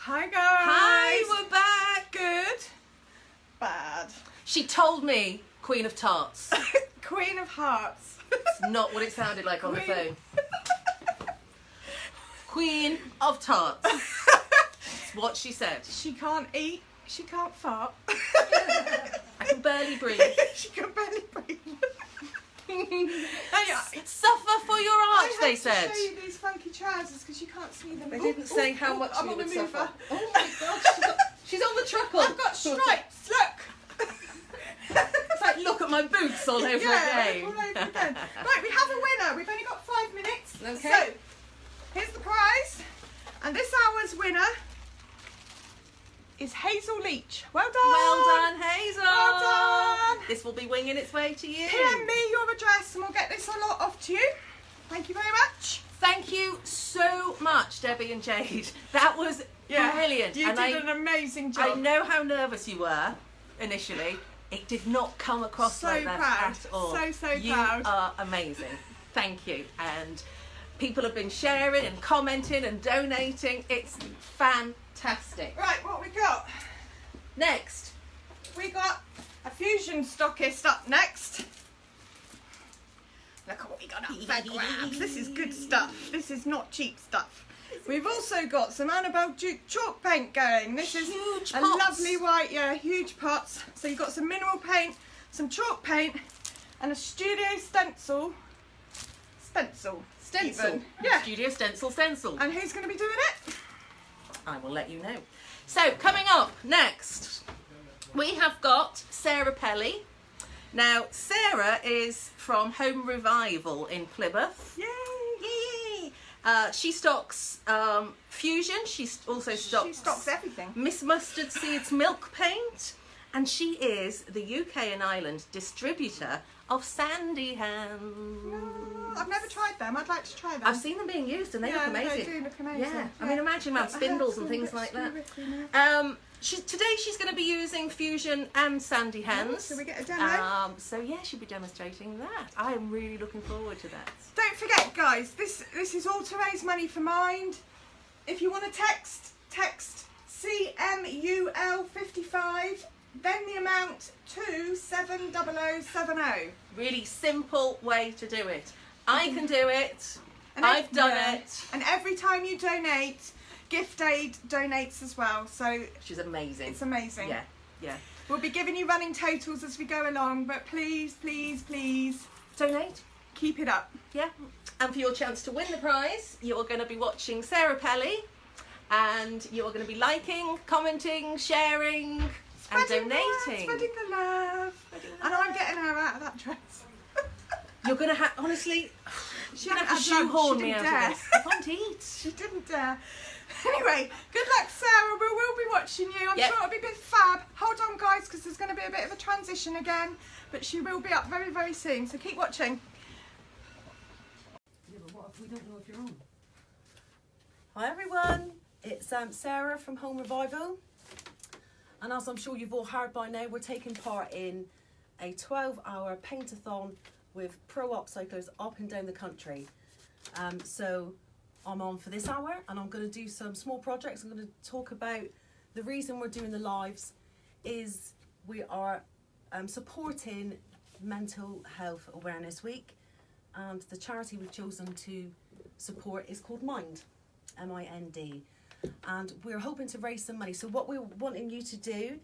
Hi guys. Hi, we're back. Good. Bad. She told me Queen of Tarts. Queen of Hearts. It's not what it sounded like on the phone. Queen of Tarts. That's what she said. She can't eat. She can't fart. I can barely breathe. She can barely breathe. Suffer for your art, they said. I have to show you these funky trousers because you can't see them. They didn't say how much I'm you on would the mover. suffer. Oh my God, she's on the truckle. I've got stripes. Look. It's like, look at my boots all over again. All over again. Right, we have a winner. We've only got 5 minutes. Okay. So, here's the prize. And this hour's winner is Hazel Leach. Well done. Well done, Hazel. Well done. This will be winging its way to you. PM me your address and we'll get this a lot off to you. Thank you very much. Thank you so much, Debbie and Jade. That was brilliant. You did an amazing job. I know how nervous you were initially. It did not come across So like that proud. at all. So you proud. are amazing. Thank you. And people have been sharing and commenting and donating. It's fantastic. Right, what we got? Next. We got a fusion stockist up next. Look at what we got up for grabs. This is good stuff. This is not cheap stuff. We've also got some Annabelle Duke chalk paint going. This is Huge a pots. lovely white, huge pots. So you've got some mineral paint, some chalk paint, and a studio stencil. Stencil. Even. Yeah. Studio stencil. And who's going to be doing it? I will let you know. So, coming up next, we have got Sarah Pelly. Now, Sarah is from Home Revival in Plymouth. Yay! Yay! She stocks Fusion. She also stocks... She stocks everything. Miss Mustard Seeds milk paint. And she is the UK and Ireland distributor of Sandy Hands. I've never tried them. I'd like to try them. I've seen them being used and they look amazing. They do look amazing. Yeah, I mean, imagine around spindles and things like that. Today she's going to be using Fusion and Sandy Hands. So we get a demo? So yeah, she'll be demonstrating that. I am really looking forward to that. Don't forget, guys, this is all to raise money for Mind. If you want to text CMUL55, then the amount to 70070. Really simple way to do it. I can do it. And I've done it. And every time you donate, Gift Aid donates as well. So She's amazing. it's amazing. Yeah, yeah. We'll be giving you running totals as we go along, but please, please, please Donate. keep it up. Yeah. And for your chance to win the prize, you're going to be watching Sarah Pelly, and you're going to be liking, commenting, sharing, and donating. Spreading the love. And I'm getting her out of that dress. You're going to have, honestly, She you're going to hadn't have to had lunch, shoehorn she me didn't out dare. of this. I can't eat. She didn't dare. Anyway, good luck, Sarah. We will be watching you. I'm Yep. sure it'll be a bit fab. Hold on, guys, because there's going to be a bit of a transition again. But she will be up very, very soon. So keep watching. Yeah, but what if we don't know if you're on? Hi everyone, it's Sarah from Home Revival, and as I'm sure you've all heard by now, we're taking part in a 12-hour paint-a-thon with pro upcyclers up and down the country. So I'm on for this hour and I'm going to do some small projects. I'm going to talk about the reason we're doing the lives is we are supporting Mental Health Awareness Week, and the charity we've chosen to support is called Mind. MIND, and we're hoping to raise some money. So what we're wanting you to do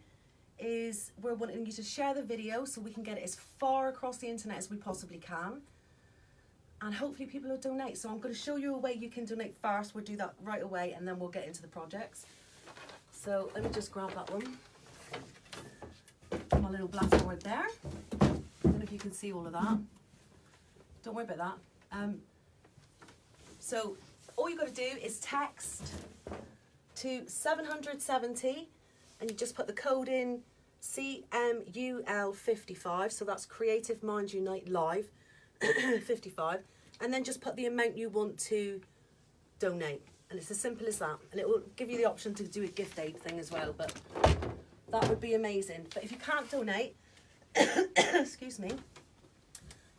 is we're wanting you to share the video so we can get it as far across the internet as we possibly can, and hopefully people will donate. So I'm going to show you a way you can donate first. We'll do that right away and then we'll get into the projects. So let me just grab that one, my little blackboard there. I don't know if you can see all of that. Don't worry about that. So all you've got to do is text to 770 and you just put the code in CMUL55, so that's Creative Mind Unite Live 55, and then just put the amount you want to donate, and it's as simple as that. And it will give you the option to do a gift aid thing as well, but that would be amazing. But if you can't donate, excuse me,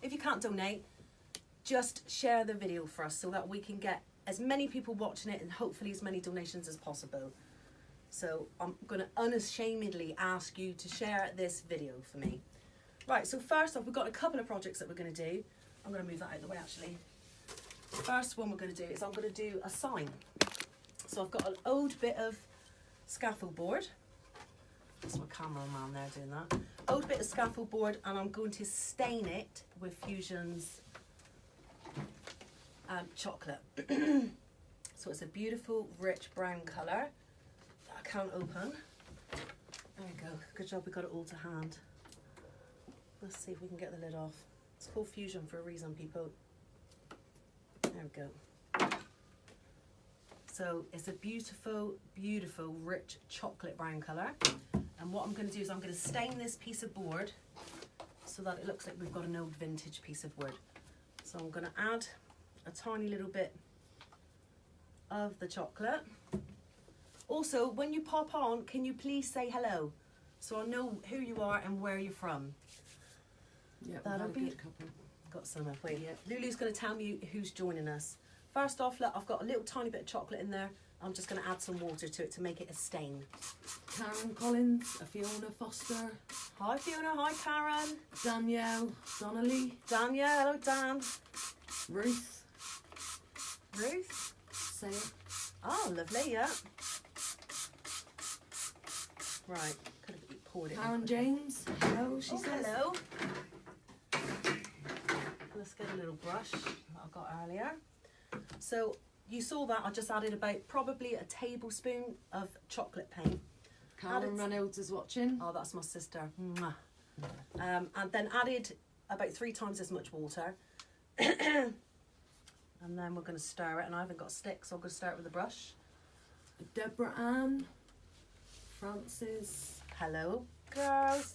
if you can't donate, just share the video for us so that we can get as many people watching it and hopefully as many donations as possible. So I'm going to unashamedly ask you to share this video for me. Right, so first off, we've got a couple of projects that we're going to do. I'm going to move that out of the way actually. The first one we're going to do is I'm going to do a sign. So I've got an old bit of scaffold board. That's my cameraman there doing that. Old bit of scaffold board, and I'm going to stain it with Fusion's chocolate. So it's a beautiful, rich brown colour that I can't open. There we go. Good job we got it all to hand. Let's see if we can get the lid off. It's called Fusion for a reason, people. There we go. So it's a beautiful, beautiful, rich chocolate brown colour. And what I'm going to do is I'm going to stain this piece of board so that it looks like we've got an old vintage piece of wood. So I'm going to add a tiny little bit of the chocolate. Also, when you pop on, can you please say hello? So I know who you are and where you're from. Yeah, that'll be good couple. Got some, have we? Yeah. Lulu's going to tell me who's joining us. First off, look, I've got a little tiny bit of chocolate in there. I'm just going to add some water to it to make it a stain. Karen Collins, Fiona Foster. Hi Fiona, hi Karen. Danielle Donnelly. Danielle, hello Dan. Ruth. Ruth. Say it. Oh, lovely, yeah. Right, could have poured it in. Karen James. Hello, she says. Hello. Let's get a little brush that I got earlier. So you saw that I just added about probably a tablespoon of chocolate paint. Karen Reynolds is watching. Oh, that's my sister. Mwah. And then added about 3 times as much water. And then we're going to stir it. And I haven't got a stick, so I'm going to stir it with a brush. Deborah Ann. Francis. Hello, girls.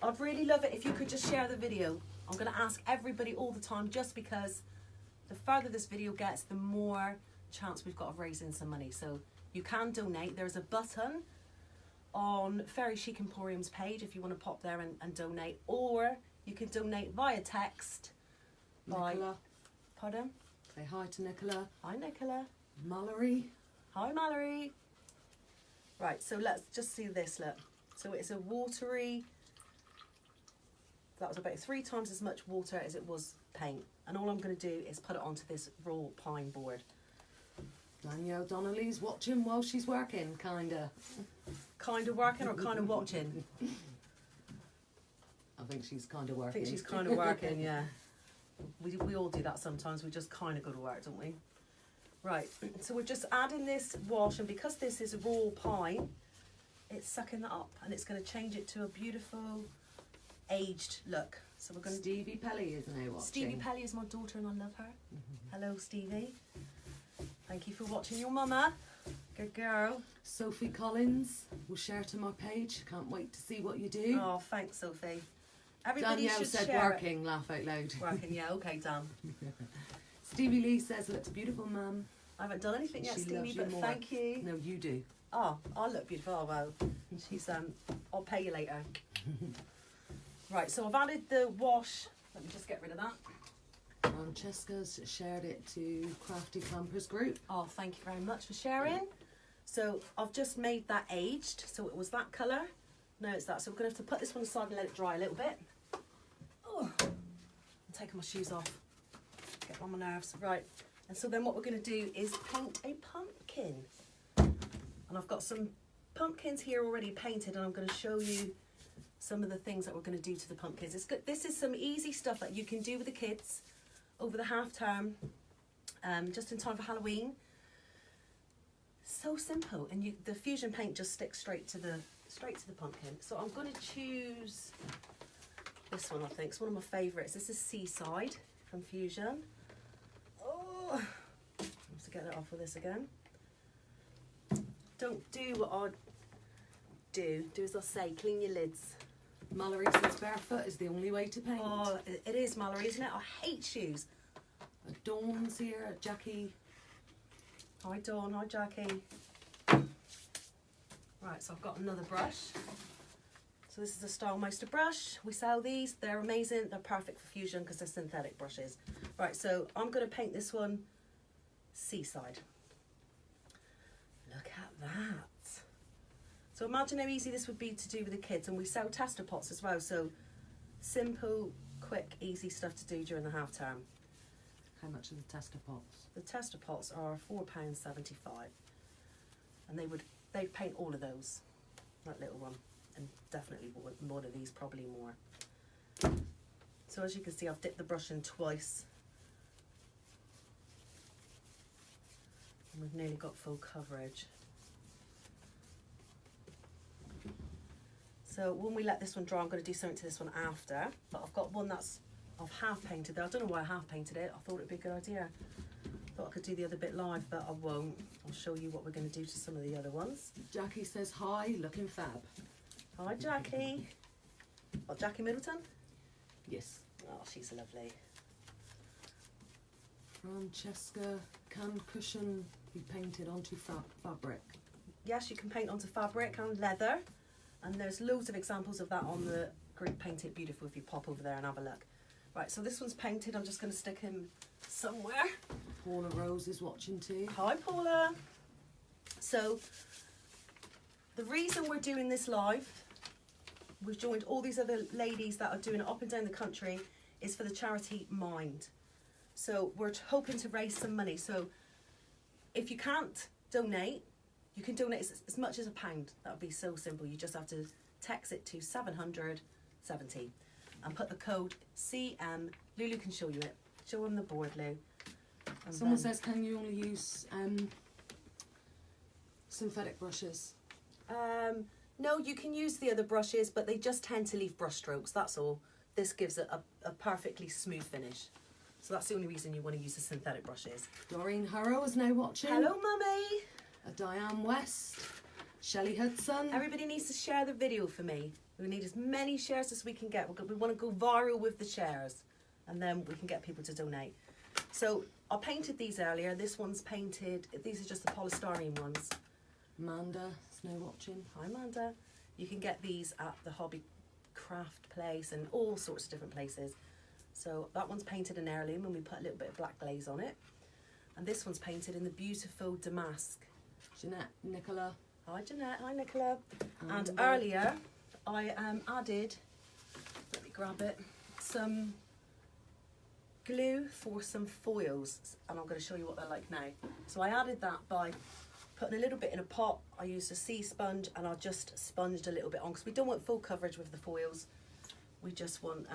I'd really love it if you could just share the video. I'm going to ask everybody all the time, just because the further this video gets, the more chance we've got of raising some money. So you can donate. There's a button on Fairy Chic Emporium's page if you want to pop there and donate, or you can donate via text. Nicola. Pardon? Say hi to Nicola. Hi Nicola. Mallory. Hi Mallory. Right, so let's just see this, look. So it's a watery, that was about 3 times as much water as it was paint. And all I'm going to do is put it onto this raw pine board. Danielle Donnelly's watching while she's working, kinda. Kind of working or kind of watching? I think she's kind of working. I think she's kind of working, yeah. We all do that sometimes. We just kind of go to work, don't we? Right, so we're just adding this wash, and because this is raw pine, it's sucking that up, and it's going to change it to a beautiful aged look. So we're going to. Stevie Pelly is now watching. Stevie Pelly is my daughter, and I love her. Hello, Stevie. Thank you for watching your mama. Good girl. Sophie Collins will share to my page. Can't wait to see what you do. Oh, thanks, Sophie. Everybody Danielle should said share working, laugh out loud. Working, yeah, okay, Dan. Stevie Lee says, looks beautiful, ma'am. I haven't done anything yet, She Stevie, loves you but more. thank you. No, you do. Oh, I look beautiful. Oh, well, she's I'll pay you later. Right, so I've added the wash. Let me just get rid of that. Francesca's shared it to Crafty Campers group. Oh, thank you very much for sharing. So I've just made that aged. So it was that colour. No, it's that. So we're going to have to put this one aside and let it dry a little bit. Oh, I'm taking my shoes off. Get on my nerves. Right. And so then what we're going to do is paint a pumpkin. And I've got some pumpkins here already painted, and I'm going to show you some of the things that we're going to do to the pumpkins. It's good. This is some easy stuff that you can do with the kids over the half term, just in time for Halloween. So simple, and the Fusion paint just sticks straight to the pumpkin. So I'm going to choose this one. I think it's one of my favourites. This is Seaside from Fusion. Oh, I have to get it off with this again. Don't do what I do. Do as I say. Clean your lids. Mallory says barefoot is the only way to paint. Oh, it is, Mallory, isn't it? I hate shoes. Dawn's here, Jackie. Hi, Dawn. Hi, Jackie. Right, so I've got another brush. So this is a Stylemaster brush. We sell these. They're amazing. They're perfect for Fusion because they're synthetic brushes. Right, so I'm going to paint this one Seaside. Look at that. So imagine how easy this would be to do with the kids, and we sell tester pots as well, so simple, quick, easy stuff to do during the half term. How much are the tester pots? The tester pots are £4.75, and they'd paint all of those, that little one, and definitely more of these, probably more. So as you can see, I've dipped the brush in twice, and we've nearly got full coverage. So when we let this one dry, I'm going to do something to this one after, but I've got one that's I've half painted there. I don't know why I half painted it. I thought it'd be a good idea. Thought I could do the other bit live, but I won't. I'll show you what we're going to do to some of the other ones. Jackie says hi, looking fab. Hi, Jackie. What, Jackie Middleton? Yes. Oh, she's lovely. Francesca, can cushion be painted onto fabric? Yes, you can paint onto fabric and leather, and there's loads of examples of that on the group Paint It Beautiful if you pop over there and have a look. Right, so this one's painted. I'm just going to stick him somewhere. Paula Rose is watching too. Hi, Paula. So the reason we're doing this live, we've joined all these other ladies that are doing it up and down the country, is for the charity Mind. So we're hoping to raise some money. So if you can't donate, you can donate as much as £1. That would be so simple. You just have to text it to 770 and put the code CM. Lulu can show you it. Show them the board, Lou. And Someone then- says, can you only use synthetic brushes? No, you can use the other brushes, but they just tend to leave brush strokes, that's all. This gives it a perfectly smooth finish. So that's the only reason you want to use the synthetic brushes. Doreen Harrow is now watching. Hello, Mummy. Diane West. Shelley Hudson. Everybody needs to share the video for me. We need as many shares as we can get. We want to go viral with the shares, and then we can get people to donate. So I painted these earlier. This one's painted. These are just the polystyrene ones. Amanda is now watching. Hi, Amanda. You can get these at the hobby craft place and all sorts of different places. So that one's painted in heirloom, and we put a little bit of black glaze on it. And this one's painted in the beautiful damask. Jeanette Nicola. Hi, Jeanette. Hi, Nicola. And Amber. earlier, I added, let me grab it, some glue for some foils, and I'm going to show you what they're like now. So I added that by putting a little bit in a pot. I used a sea sponge, and I just sponged a little bit on, because we don't want full coverage with the foils. We just want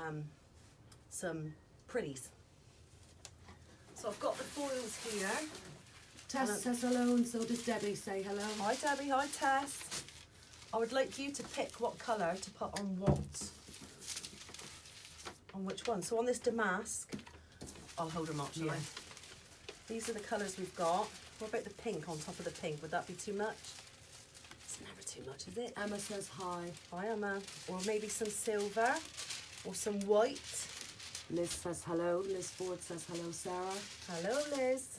some pretties. So I've got the foils here. Tess says hello, and so does Debbie say hello. Hi, Debbie. Hi, Tess. I would like you to pick what colour to put on what. On which one? So on this damask, I'll hold them up, shall I? These are the colours we've got. What about the pink on top of the pink? Would that be too much? It's never too much, is it? Emma says hi. Hi, Emma. Or maybe some silver or some white. Liz says hello. Liz Ford says hello, Sarah. Hello, Liz.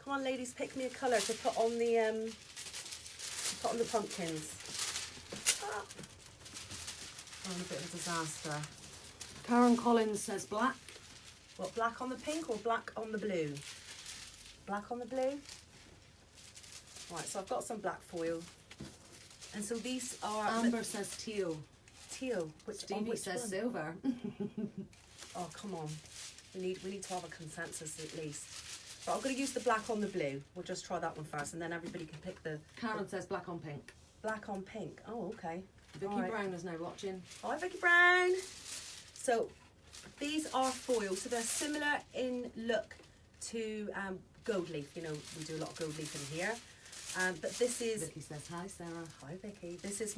Come on, ladies, pick me a colour to put on the pumpkins. Ah. Oh, I'm a bit of a disaster. Karen Collins says black. What, black on the pink or black on the blue? Black on the blue? Right, so I've got some black foil. And so these are Amber says teal. teal. Which Stevie says one? silver. Oh, come on. We need to have a consensus at least. But I'm going to use the black on the blue. We'll just try that one first, and then everybody can pick the Karen says black on pink. black on pink. Oh, okay. Vicky All right. Brown is now watching. Hi, Vicky Brown. So these are foils, so they're similar in look to gold leaf. You know, we do a lot of gold leaf in here. But this is, Vicky says hi, Sarah. hi Vicky, this is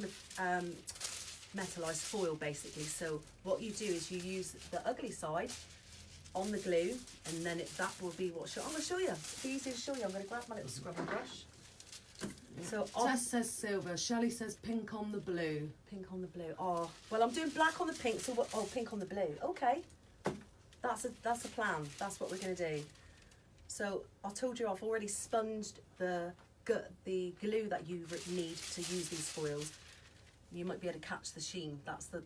metallized foil basically. So what you do is you use the ugly side on the glue, and then that will be what I'm going to show you. It's easy to show you. I'm going to grab my little scrubbing brush. So Tess says silver. Shelley says pink on the blue. pink on the blue. Oh, well, I'm doing black on the pink. So oh, pink on the blue. Okay, that's a plan. That's what we're going to do. So I told you I've already sponged the glue that you need to use these foils. You might be able to catch the sheen. That's the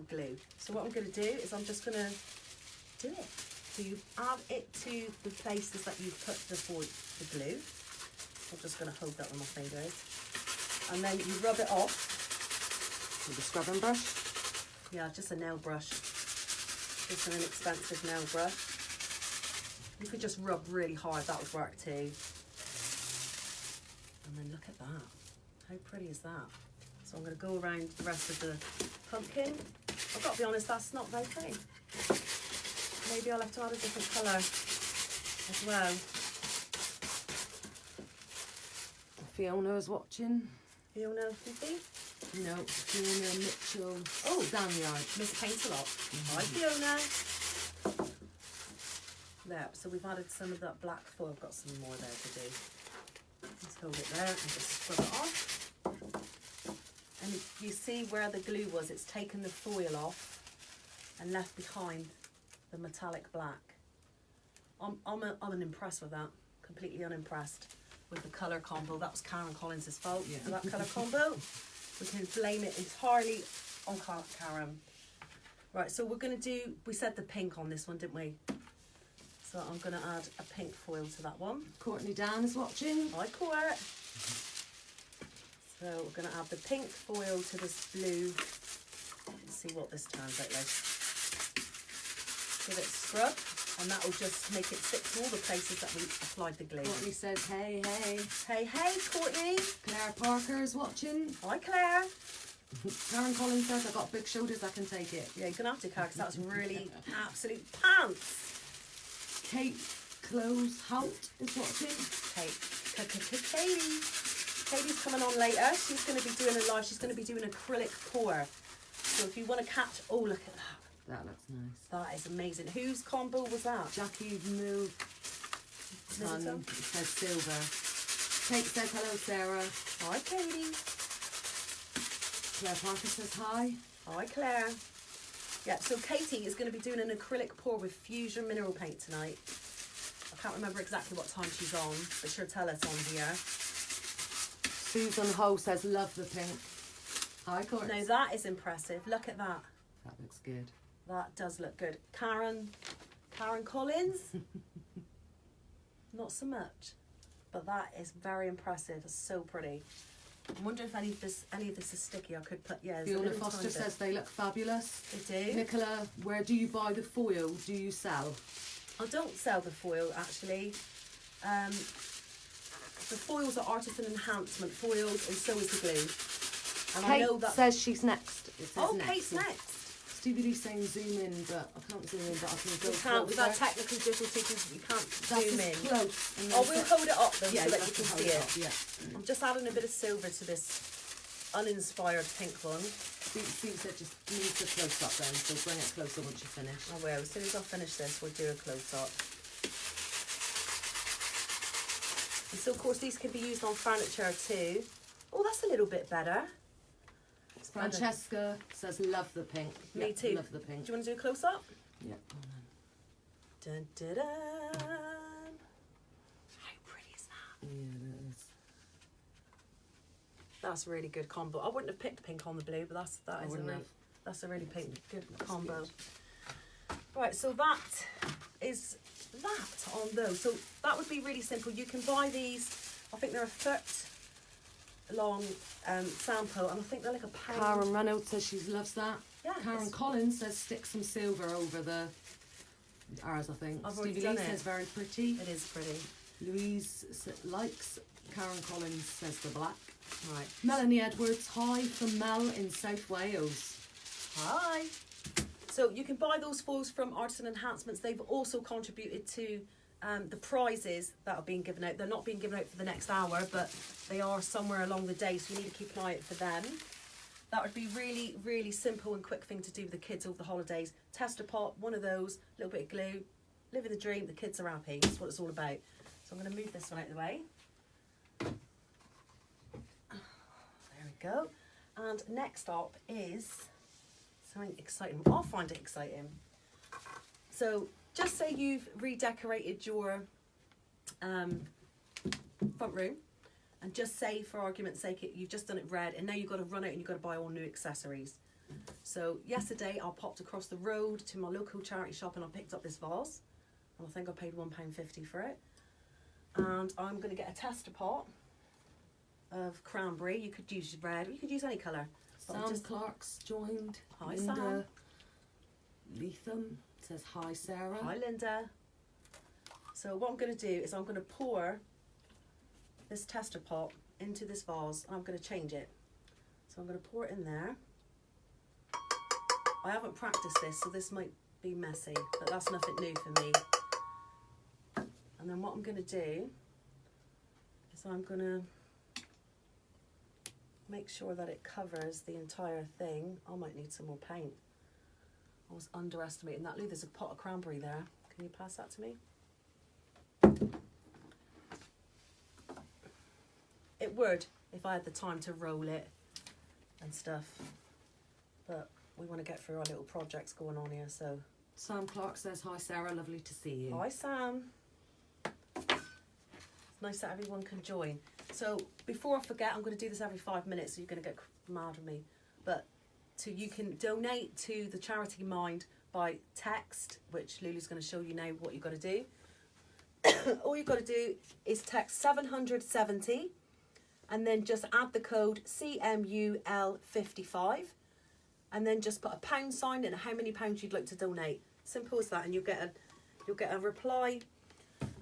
glue. So what I'm going to do is I'm just going to do it. So you add it to the places that you've put the glue. I'm just going to hold that with my fingers. And then you rub it off. With a scrubbing brush. Yeah, just a nail brush. Just an inexpensive nail brush. You could just rub really hard, that would work too. And then look at that. How pretty is that? So I'm going to go around the rest of the pumpkin. I've got to be honest, that's not very pretty. Maybe I'll have to add a different colour as well. Fiona is watching. Fiona Fifi? No, Fiona Mitchell. Oh, Stanyard. Miss Paint a Lot. Hi Fiona. There, so we've added some of that black foil. I've got some more there to do. Let's hold it there and just scrub it off. And you see where the glue was, it's taken the foil off and left behind the metallic black. I'm unimpressed with that. Completely unimpressed with the colour combo. That was Karen Collins' fault for that colour combo. We can blame it entirely on Karen. Right, so we're going to do, we said the pink on this one, didn't we? So I'm going to add a pink foil to that one. Courtney Dan is watching. Hi, Court. So we're going to add the pink foil to this blue. Let's see what this turns out like. Give it a scrub, and that will just make it stick to all the places that we applied the glue. Courtney says, hey, hey. Hey, hey, Courtney. Claire Parker is watching. Hi, Claire. Karen Collins says, I've got big shoulders, I can take it. Yeah, you're going to have to, Claire, because that's really absolute pants. Kate Close Hout is watching. Katie. Katie's coming on later. She's going to be doing a live. She's going to be doing acrylic pour. So if you want to catch, oh look at that. That looks nice. That is amazing. Whose combo was that? Jackie Middleton Middleton? says silver. Kate says hello, Sarah. Hi, Katie. Claire Parker says hi. Hi, Claire. Yeah, so Katie is going to be doing an acrylic pour with Fusion mineral paint tonight. I can't remember exactly what time she's on, but she'll tell us on here. Susan Ho says love the pink. Hi, Courtney. Now that is impressive. Look at that. That looks good. That does look good. Karen Collins? Not so much. But that is very impressive. It's so pretty. I wonder if any of this is sticky. I could put, yeah. there's a Fiona little Foster tiny bit. says they look fabulous. They do. Nicola, where do you buy the foil? Do you sell? I don't sell the foil actually. The foils are artisan enhancement foils, and so is the glue. And Kate I know that. says she's next. It says Oh, next. Kate's next. Stevie Lee's saying zoom in, but I can't zoom in, but I can go We can't. We've had closer. technical difficulties because we can't That's zoom as in. close. And Oh, then we'll put- hold it up though, Yeah, so that you you can have to see hold it. up, yeah. I'm just adding a bit of silver to this uninspired pink one. Steve said just need the close up then, so bring it closer once you finish. I will. As soon as I finish this, we'll do a close up. And so, of course, these can be used on furniture too. Oh, that's a little bit better. Francesca says love the pink. Me Yeah, too. Love the pink. Do you want to do a close up? Yeah. Dun, dun, dun. How pretty is that? Yeah, that is. That's a really good combo. I wouldn't have picked pink on the blue, but that's a really good combo. Right, so that is that on those. So that would be really simple. You can buy these. I think they're a foot long sample, and I think they're like a pound. Karen Reynolds says she loves that. Yeah, Karen it's- Collins says stick some silver over the ours, I think. I've already Stevie Lee done it. says very pretty. It is pretty. Louise likes. Karen Collins says the black. Right. Melanie Edwards, hi from Mel in South Wales. Hi. So you can buy those foils from Artisan Enhancements. They've also contributed to the prizes that are being given out. They're not being given out for the next hour, but they are somewhere along the day, so you need to keep an eye out for them. That would be really, really simple and quick thing to do with the kids over the holidays. Tester pot, one of those, a little bit of glue, living the dream, the kids are happy. That's what it's all about. So I'm going to move this one out of the way. There we go. And next up is something exciting. I'll find it exciting. So just say you've redecorated your front room, and just say for argument's sake you've just done it red, and now you've got to run out and you've got to buy all new accessories. So yesterday I popped across the road to my local charity shop and I picked up this vase, and I think I paid £1.50 for it. And I'm going to get a tester pot. of cranberry. You could use red, you could use any colour. Sam Clark's joined. Hi, Linda Sam. Leatham says hi, Sarah. Hi, Linda. So what I'm going to do is I'm going to pour this tester pot into this vase and I'm going to change it. So I'm going to pour it in there. I haven't practiced this, so this might be messy, but that's nothing new for me. And then what I'm going to do is I'm going to make sure that it covers the entire thing. I might need some more paint. I was underestimating that. Lou, there's a pot of cranberry there. Can you pass that to me? It would if I had the time to roll it and stuff, but we want to get through our little projects going on here, so. Sam Clark says hi, Sarah. Lovely to see you. Hi, Sam. It's nice that everyone can join. So before I forget, I'm going to do this every 5 minutes, so you're going to get mad with me. But you can donate to the charity Mind by text, which Lulu's going to show you now what you've got to do. All you've got to do is text 770 and then just add the code CMUL55 and then just put a pound sign and how many pounds you'd like to donate. Simple as that, and you'll get a reply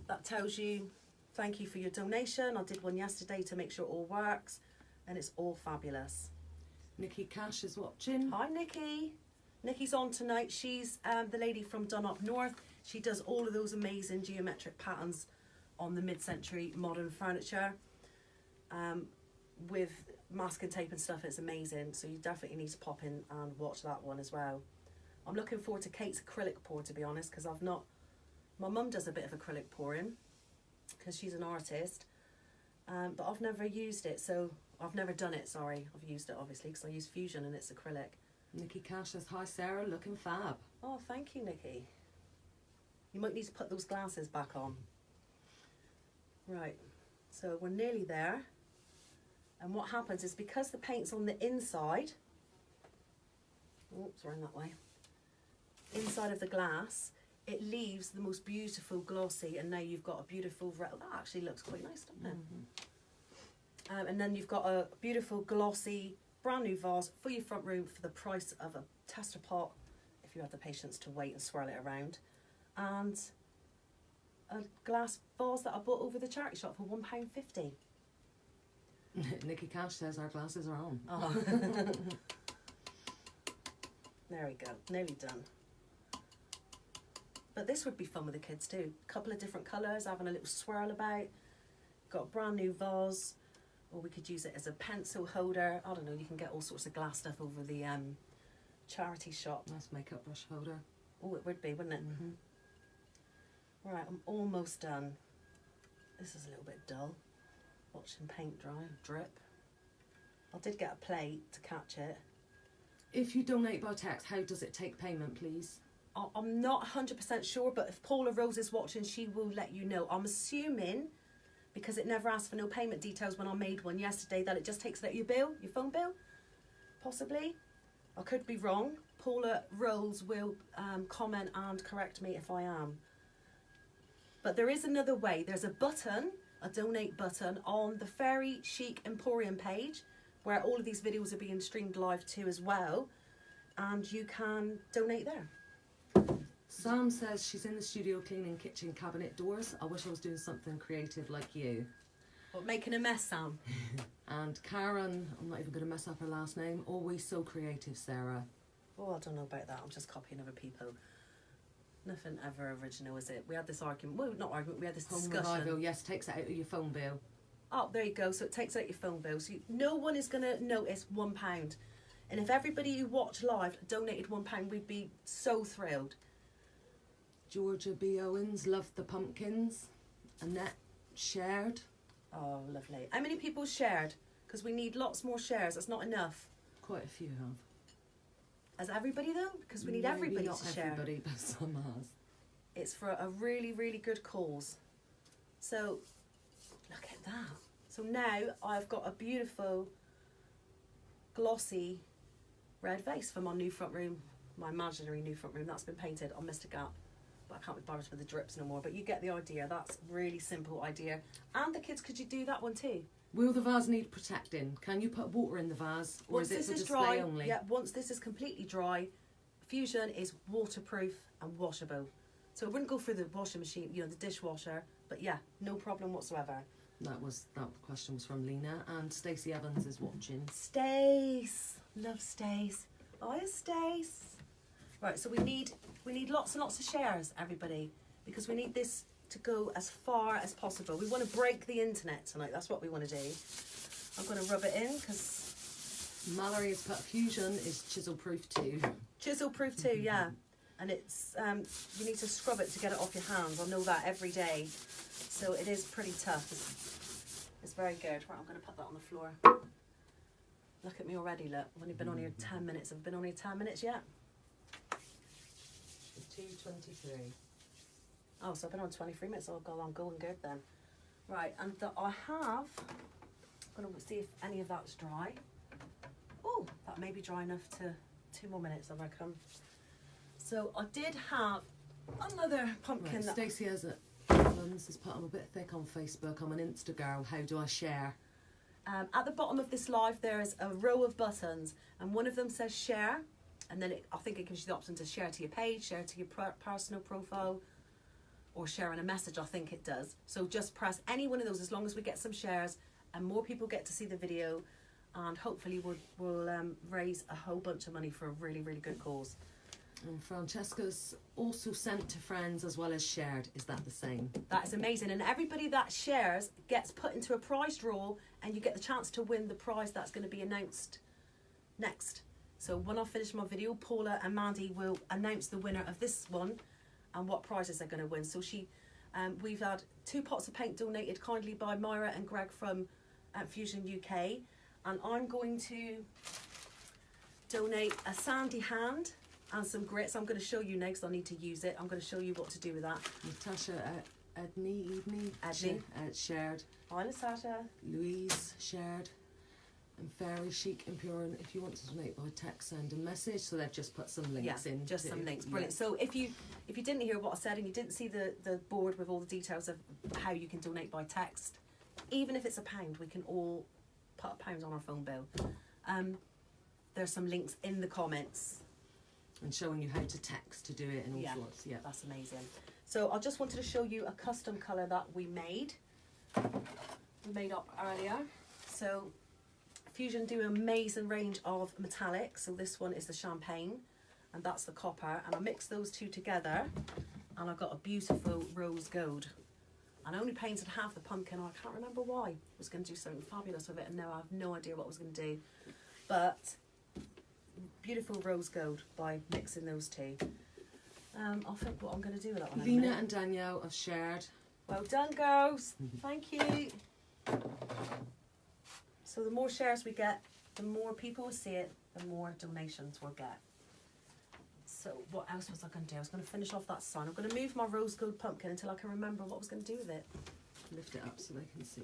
that tells you thank you for your donation. I did one yesterday to make sure it all works, and it's all fabulous. Nikki Cash is watching. Hi, Nikki. Nikki's on tonight. She's the lady from Done Up North. She does all of those amazing geometric patterns on the mid-century modern furniture with masking tape and stuff. It's amazing. So you definitely need to pop in and watch that one as well. I'm looking forward to Kate's acrylic pour, to be honest, because I've not... My mum does a bit of acrylic pouring because she's an artist, but I've never used it, so... I've never done it, sorry. I've used it, obviously, because I use Fusion and it's acrylic. Nikki Cash says hi, Sarah. Looking fab. Oh, thank you, Nikki. You might need to put those glasses back on. Right, so we're nearly there. And what happens is because the paint's on the inside... Oops, we're in that way. Inside of the glass, it leaves the most beautiful glossy, and now you've got a beautiful... That actually looks quite nice, doesn't it? Mm-hmm. And then you've got a beautiful glossy brand new vase for your front room for the price of a tester pot, if you have the patience to wait and swirl it around, and a glass vase that I bought over the charity shop for £1.50. Nikki Cash says our glasses are on. Oh. There we go, nearly done. But this would be fun with the kids too. A couple of different colours, having a little swirl about. Got a brand new vase. Or we could use it as a pencil holder. I don't know, you can get all sorts of glass stuff over the charity shop. Nice makeup brush holder. Oh, it would be, wouldn't it? Mm-hmm. Right, I'm almost done. This is a little bit dull. Watching paint dry, drip. I did get a plate to catch it. If you donate by text, how does it take payment, please? I'm not 100% sure, but if Paula Rose is watching, she will let you know. I'm assuming... because it never asked for no payment details when I made one yesterday, that it just takes it out your bill, your phone bill, possibly. I could be wrong. Paula Rolls will comment and correct me if I am. But there is another way. There's a button, a donate button, on the Fairy Chic Emporium page, where all of these videos are being streamed live to as well, and you can donate there. Sam says she's in the studio cleaning kitchen cabinet doors. I wish I was doing something creative like you. What, making a mess, Sam? And Karen, I'm not even going to mess up her last name, always so creative, Sarah. Oh, I don't know about that. I'm just copying other people. Nothing ever original, is it? We had this argument. Well, not argument. We had this Home discussion. Revival, yes, takes it out of your phone bill. Oh, there you go. So it takes out your phone bill. So no one is going to notice £1. And if everybody who watched live donated £1, we'd be so thrilled. Georgia B. Owens loved the pumpkins. Annette shared. Oh, lovely. How many people shared? Because we need lots more shares. That's not enough. Quite a few have. Has everybody though? Because we need Maybe everybody not to share. everybody, but some has. It's for a really, really good cause. So, look at that. So now I've got a beautiful glossy red vase for my new front room, my imaginary new front room. That's been painted on Mr. Gap. But I can't be bothered with the drips no more. But you get the idea. That's really simple idea. And the kids, could you do that one too? Will the vase need protecting? Can you put water in the vase, or Once is it this for is display dry, only? yeah, once this is completely dry, Fusion is waterproof and washable. So it wouldn't go through the washing machine, you know, the dishwasher. But yeah, no problem whatsoever. That question was from Lena, and Stacey Evans is watching. Stace, love Stace. Oh, Stace. Right, so we need lots and lots of shares, everybody, because we need this to go as far as possible. We want to break the internet tonight. That's what we want to do. I'm going to rub it in because Mallory has put Fusion is chisel proof too. chisel proof too, yeah. And it's you need to scrub it to get it off your hands. I know that every day. So it is pretty tough. It's very good. Right, I'm going to put that on the floor. Look at me already, look. I've only been on here 10 minutes. Have I been on here 10 minutes yet? 2:23. Oh, so I've been on 23 minutes. Oh, God, I'm going good then. Right, and I have... I'm going to see if any of that's dry. Oh, that may be dry enough to 2 more minutes, I reckon. So I did have another pumpkin Right, that... Stacey has it. Mums has put I'm a bit thick on Facebook. I'm an Insta girl. How do I share? At the bottom of this live, there is a row of buttons, and one of them says share, and then I think it gives you the option to share to your page, share to your personal profile, or sharing a message, I think it does. So just press any one of those as long as we get some shares and more people get to see the video, and hopefully we'll raise a whole bunch of money for a really, really good cause. And Francesca's also sent to friends as well as shared. Is that the same? That is amazing, and everybody that shares gets put into a prize draw, and you get the chance to win the prize that's going to be announced next. So when I finish my video, Paula and Mandy will announce the winner of this one and what prizes they're going to win. So we've had 2 pots of paint donated kindly by Myra and Greg from Fusion UK, and I'm going to donate a sandy hand and some grits. I'm going to show you next. I need to use it. I'm going to show you what to do with that. Natasha Edney shared. Hi, Natasha. Louise shared. And Fairy Chic and Pure. And if you want to donate by text, send a message. So they've just put some links in. Just too. some links. Brilliant. Yeah. So if you didn't hear what I said and you didn't see the board with all the details of how you can donate by text, even if it's £1, we can all put £1 on our phone bill. There's some links in the comments. And showing you how to text to do it and all sorts. Yeah, that's amazing. So I just wanted to show you a custom colour that we made up earlier. So Fusion do an amazing range of metallics. So this one is the champagne and that's the copper, and I mixed those two together and I got a beautiful rose gold. And I only painted half the pumpkin. I can't remember why. I was going to do something fabulous with it, and now I have no idea what I was going to do. But beautiful rose gold by mixing those two. I'll think what I'm going to do with that one. Lena and Danielle have shared. Well done, girls. Thank you. So the more shares we get, the more people will see it, the more donations we'll get. So what else was I going to do? I was going to finish off that sign. I'm going to move my rose gold pumpkin until I can remember what I was going to do with it. Lift it up so they can see.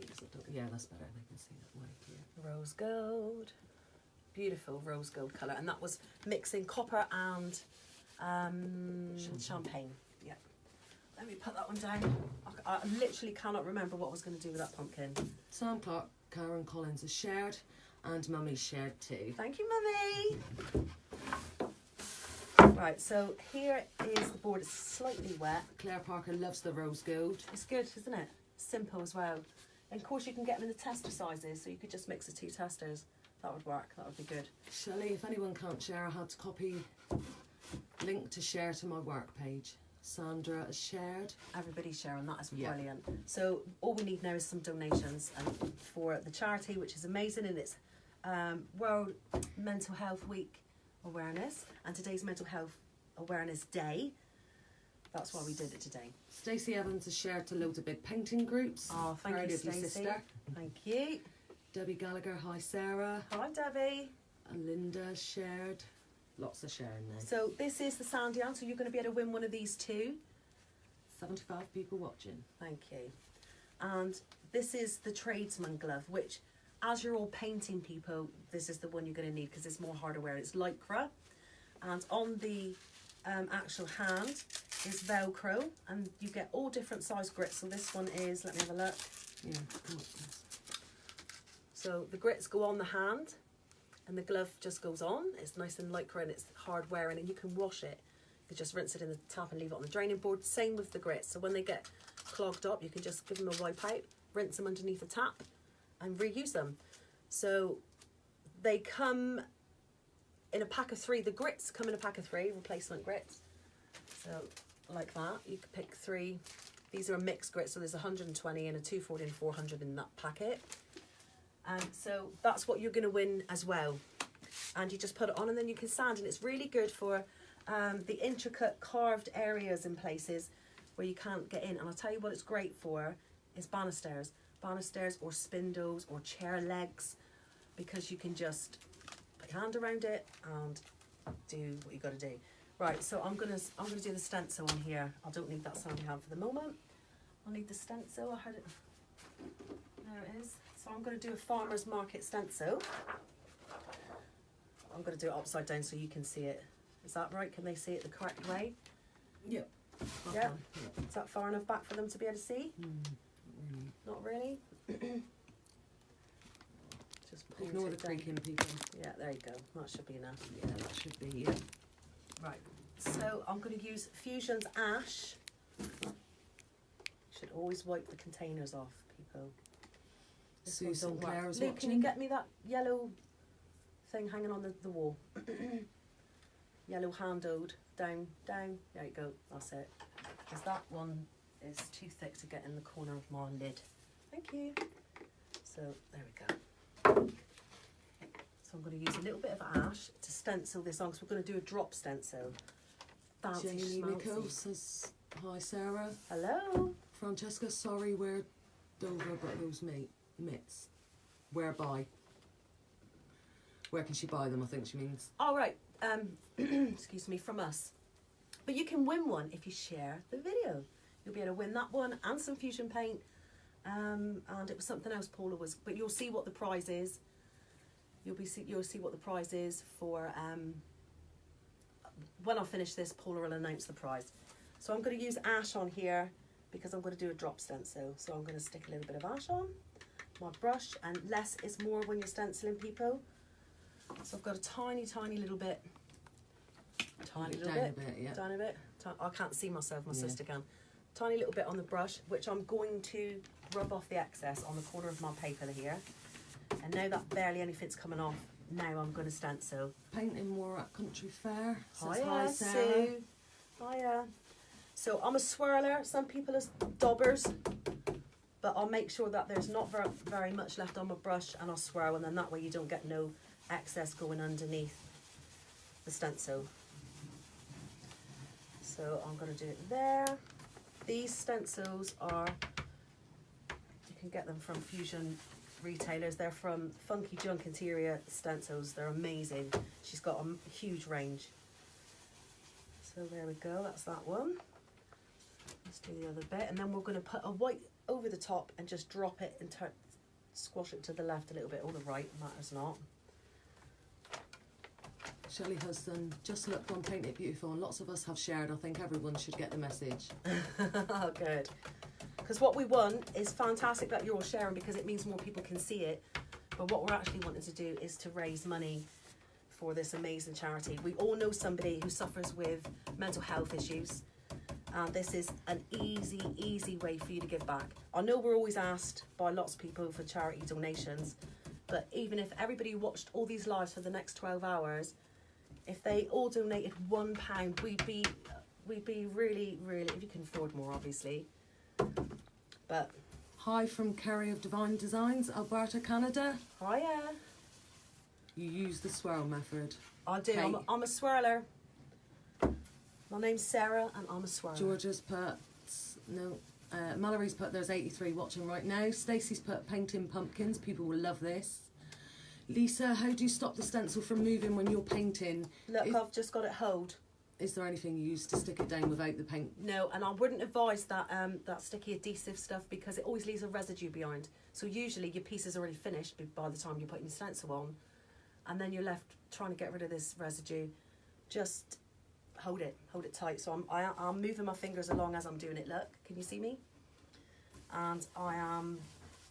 Yeah, that's better. They can see that way. Yeah. Rose gold. Beautiful rose gold colour. And that was mixing copper and champagne. Yeah. Let me put that one down. I literally cannot remember what I was going to do with that pumpkin. Sam Clark, Karen Collins has shared, and Mummy shared too. Thank you, Mummy. Right, so here is the board. It's slightly wet. Claire Parker loves the rose gold. It's good, isn't it? Simple as well. And of course you can get them in the tester sizes, so you could just mix the 2 testers. That would work. That would be good. Shelley, if anyone can't share, I had to copy link to share to my work page. Sandra has shared. Everybody's sharing. That is brilliant. So all we need now is some donations for the charity, which is amazing, and it's World Mental Health Week awareness, and today's Mental Health Awareness Day. That's why we did it today. Stacey Evans has shared to loads of big painting groups. Oh, thank you, Stacey. Thank you. Debbie Gallagher, hi Sarah. Hi, Debbie. And Linda shared. Lots of sharing there. So this is the sandy hand, so you're going to be able to win one of these too. 75 people watching. Thank you. And this is the tradesman glove, which as you're all painting people, this is the one you're going to need because it's more hardware. It's lycra. And on the actual hand is Velcro, and you get all different size grits. So this one is, let me have a look. Yeah. So the grits go on the hand and the glove just goes on. It's nice and lycra and it's hard wearing, and you can wash it. You just rinse it in the tap and leave it on the draining board. Same with the grits. So when they get clogged up, you can just give them a wipe out, rinse them underneath the tap and reuse them. So they come in a pack of 3. The grits come in a pack of 3, replacement grits. So like that, you could pick 3. These are a mixed grit, so there's 120 and a 240 and 400 in that packet. And so that's what you're going to win as well. And you just put it on and then you can sand, and it's really good for the intricate carved areas in places where you can't get in. And I'll tell you what it's great for is banisters or spindles or chair legs, because you can just put your hand around it and do what you got to do. Right, so I'm gonna do the stencil on here. I don't need that sandy hand for the moment. I'll need the stencil. I had it. There it is. So I'm going to do a farmer's market stencil. I'm going to do it upside down so you can see it. Is that right? Can they see it the correct way? Yep. Yeah. Is that far enough back for them to be able to see? Not really. Just Ignore the creaking, people. Yeah, there you go. That should be enough. Yeah, that should be, yeah. Right. So I'm going to use Fusion's Ash. Should always wipe the containers off, people. This one Susan don't work. Clare is Luke, watching. can you get me that yellow thing hanging on the wall? Yellow handled. Down. There you go. That's it. Because that one is too thick to get in the corner of my lid. Thank you. So there we go. So I'm going to use a little bit of ash to stencil this on, because we're going to do a drop stencil. Fancy Jamie schmancy. Miko says, hi Sarah. Hello. Francesca, sorry, we're Dover, but those mitts. Whereby? Where can she buy them, I think she means. All right. Excuse me, from us. But you can win one if you share the video. You'll be able to win that one and some Fusion paint. And it was something else Paula was, but you'll see what the prize is. You'll see what the prize is for when I finish this. Paula will announce the prize. So I'm going to use ash on here because I'm going to do a drop stencil. So I'm going to stick a little bit of ash on my brush, and less is more when you're stenciling, people. So I've got a tiny little bit. Down a bit, yeah. Down a bit. I can't see myself, my sister can. Tiny little bit on the brush, which I'm going to rub off the excess on the corner of my paper here. And now that barely anything's coming off, now I'm going to stencil. Painting more at Country Fair. Says, Hiya, hi Sarah. Sue. Hiya. So I'm a swirler, some people are daubers, but I'll make sure that there's not very much left on my brush, and I'll swirl, and then that way you don't get no excess going underneath the stencil. So I'm going to do it there. These stencils are, you can get them from Fusion retailers. They're from Funky Junk Interior Stencils. They're amazing. She's got a huge range. So there we go, that's that one. Let's do the other bit, and then we're going to put a white over the top and just drop it and squash it to the left a little bit, or the right, matters not. Shelley has done just looked on Paint It Beautiful, and lots of us have shared. I think everyone should get the message. Oh, good. Because what we want is fantastic that you're all sharing, because it means more people can see it. But what we're actually wanting to do is to raise money for this amazing charity. We all know somebody who suffers with mental health issues, and this is an easy way for you to give back. I know we're always asked by lots of people for charity donations, but even if everybody watched all these lives for the next 12 hours, if they all donated £1, we'd be really, if you can afford more, obviously. But Hi from Kerry of Divine Designs, Alberta, Canada. hiya. You use the swirl method. I do. Hey. I'm a swirler. My name's Sarah, and I'm a swirler. Georgia's put Mallory's put there's 83 watching right now. Stacey's put painting pumpkins. People will love this. Lisa, how do you stop the stencil from moving when you're painting? Look, I've just got it hold. Is there anything you use to stick it down without the paint? No, and I wouldn't advise that that sticky adhesive stuff, because it always leaves a residue behind. So usually your piece is already finished by the time you're putting your stencil on, and then you're left trying to get rid of this residue. Just hold it tight. So I'm moving my fingers along as I'm doing it. Look, can you see me? And I am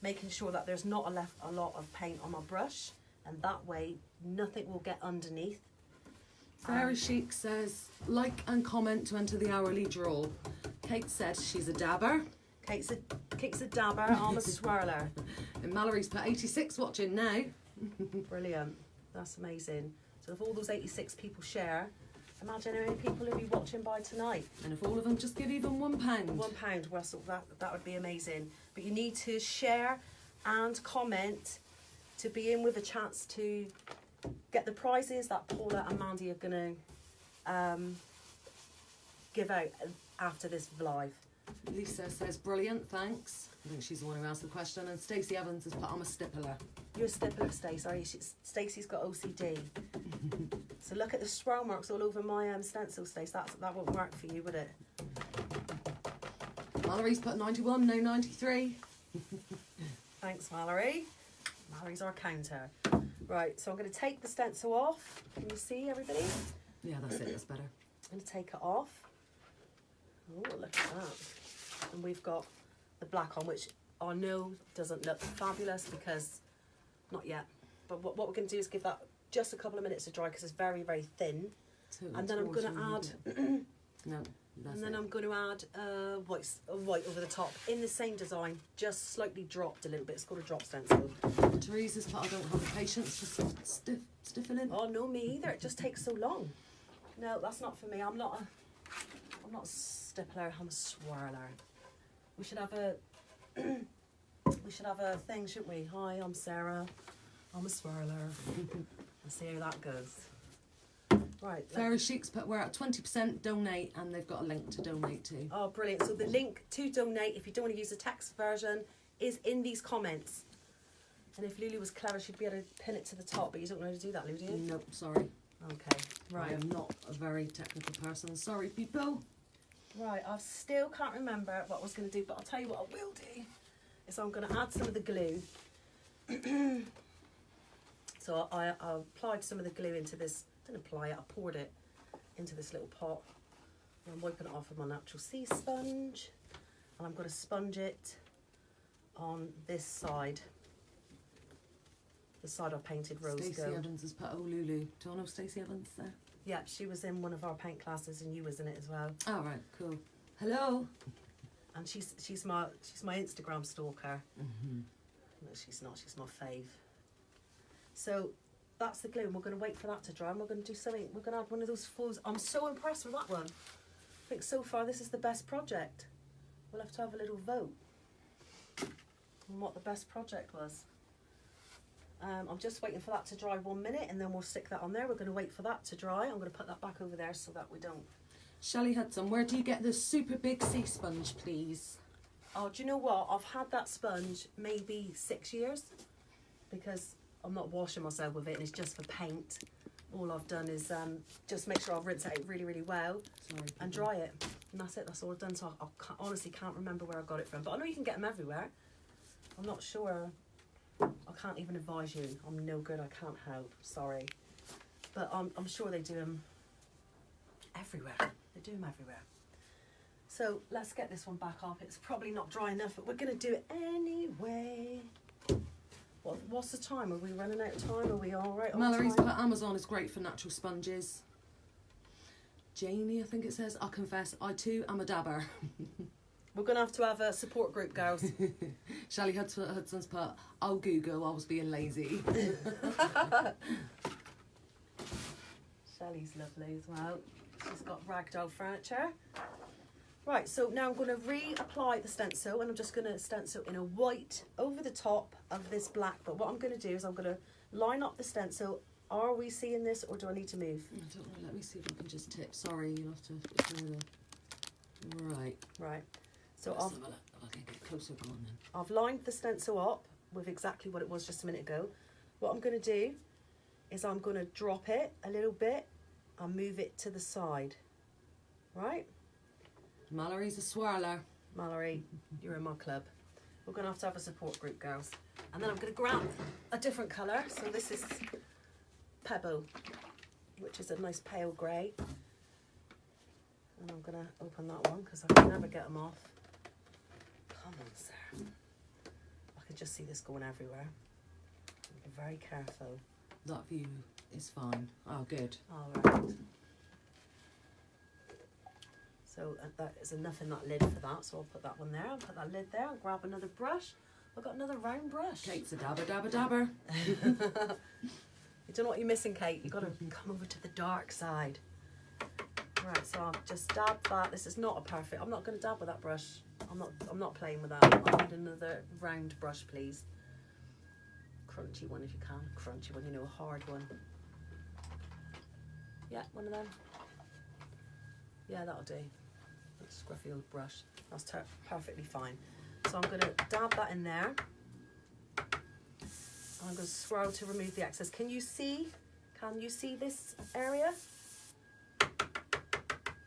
making sure that there's not a lot of paint on my brush, and that way nothing will get underneath. Fairy Chic says, like and comment to enter the hourly draw. Kate said she's a dabber. Kate's a dabber, I'm a swirler. And Mallory's put 86 watching now. Brilliant. That's amazing. So if all those 86 people share, imagine how many people will be watching by tonight. And if all of them just give even £1. £1, Russell, that would be amazing. But you need to share and comment to be in with a chance to get the prizes that Paula and Mandy are going to give out after this live. Lisa says, brilliant, thanks. I think she's the one who asked the question. And Stacey Evans has put, I'm a stippler. You're a stippler, Stacey, are you? Stacey's got OCD. So look at the swirl marks all over my stencil, Stacey. That won't work for you, would it? Mallory's put 91, no 93. Thanks, Mallory. Mallory's our counter. Right, so I'm going to take the stencil off. Can you see, everybody? Yeah, that's it, that's better. I'm going to take it off. Oh, look at that. And we've got the black on, which I know doesn't look fabulous because, not yet. But what we're going to do is give that just a couple of minutes to dry because it's very, very thin. So And then I'm going to add... No, that's And then it. I'm going to add white over the top in the same design, just slightly dropped a little bit. It's called a drop stencil. Teresa's put, I don't have the patience for stiffling. Oh, no, me either. It just takes so long. No, that's not for me. I'm not a stippler. I'm a swirler. We should have a thing, shouldn't we? Hi, I'm Sarah. I'm a swirler. Let's see how that goes. Right. Fairy Chic's put, we're at 20% donate, and they've got a link to donate to. Oh, brilliant. So the link to donate, if you don't want to use the text version, is in these comments. And if Lulu was clever, she'd be able to pin it to the top, but you don't know how to do that, Lulu, do you? Nope, sorry. Okay, I right. am not a very technical person. Sorry, people. Right, I still can't remember what I was going to do, but I'll tell you what I will do. Is I'm going to add some of the glue. So I applied some of the glue into this. Didn't apply it, I poured it into this little pot. And I'm wiping it off with my natural sea sponge. And I'm going to sponge it on this side. The side I've painted rose Stacey gold. Evans has put, oh, Lulu. Do I know Stacey Evans there? Yeah, she was in one of our paint classes and you was in it as well. Oh, right, cool. Hello. And she's my Instagram stalker. Mm-hmm. No, she's not. She's my fave. So that's the glue, and we're going to wait for that to dry. And we're going to do something. We're going to add one of those fools. I'm so impressed with that one. I think so far this is the best project. We'll have to have a little vote on what the best project was. I'm just waiting for that to dry 1 minute, and then we'll stick that on there. We're going to wait for that to dry. I'm going to put that back over there so that we don't. Shelley Hudson, where do you get the super big sea sponge, please? Oh, do you know what? I've had that sponge maybe 6 years because I'm not washing myself with it, and it's just for paint. All I've done is just make sure I've rinsed it out really, really well. Sorry, And dry it. And that's it. That's all I've done. So I honestly can't remember where I got it from. But I know you can get them everywhere. I'm not sure. I can't even advise you. I'm no good. I can't help. Sorry. But I'm sure they do them everywhere. They do them everywhere. So let's get this one back up. It's probably not dry enough, but we're going to do it anyway. What's the time? Are we running out of time? Are we all right on Mallory's time? put, Amazon is great for natural sponges. Janie, I think it says, I confess, I too am a dabber. We're going to have a support group, girls. Shelley Hudson's put, I'll Google, I was being lazy. Shelley's lovely as well. She's got ragdoll furniture. Right, so now I'm going to reapply the stencil, and I'm just going to stencil in a white over the top of this black. But what I'm going to do is I'm going to line up the stencil. Are we seeing this, or do I need to move? I don't know, let me see if I can just tip. Sorry, you'll have to ignore the... Right. Right. So Let's have a look. I can get closer, go on then. I've lined the stencil up with exactly what it was just a minute ago. What I'm going to do is I'm going to drop it a little bit and move it to the side. Right? Mallory's a swirler. Mallory, you're in my club. We're going to have a support group, girls. And then I'm going to grab a different colour. So this is Pebble, which is a nice pale grey. And I'm going to open that one because I can never get them off. Come on, Sarah. I can just see this going everywhere. Be very careful. That view is fine. Oh, good. All right. So that is enough in that lid for that. So I'll put that one there. I'll put that lid there. I'll grab another brush. I've got another round brush. Kate's a dabber, dabber, dabber. You don't know what you're missing, Kate. You've got to come over to the dark side. Right, so I'll just dab that. This is not a perfect. I'm not going to dab with that brush. I'm not playing with that. I need another round brush, please. Crunchy one if you can. Crunchy one, you know, a hard one. Yeah, one of them. Yeah, that'll do. That's a scruffy old brush. That's perfectly fine. So I'm going to dab that in there. I'm going to swirl to remove the excess. Can you see this area?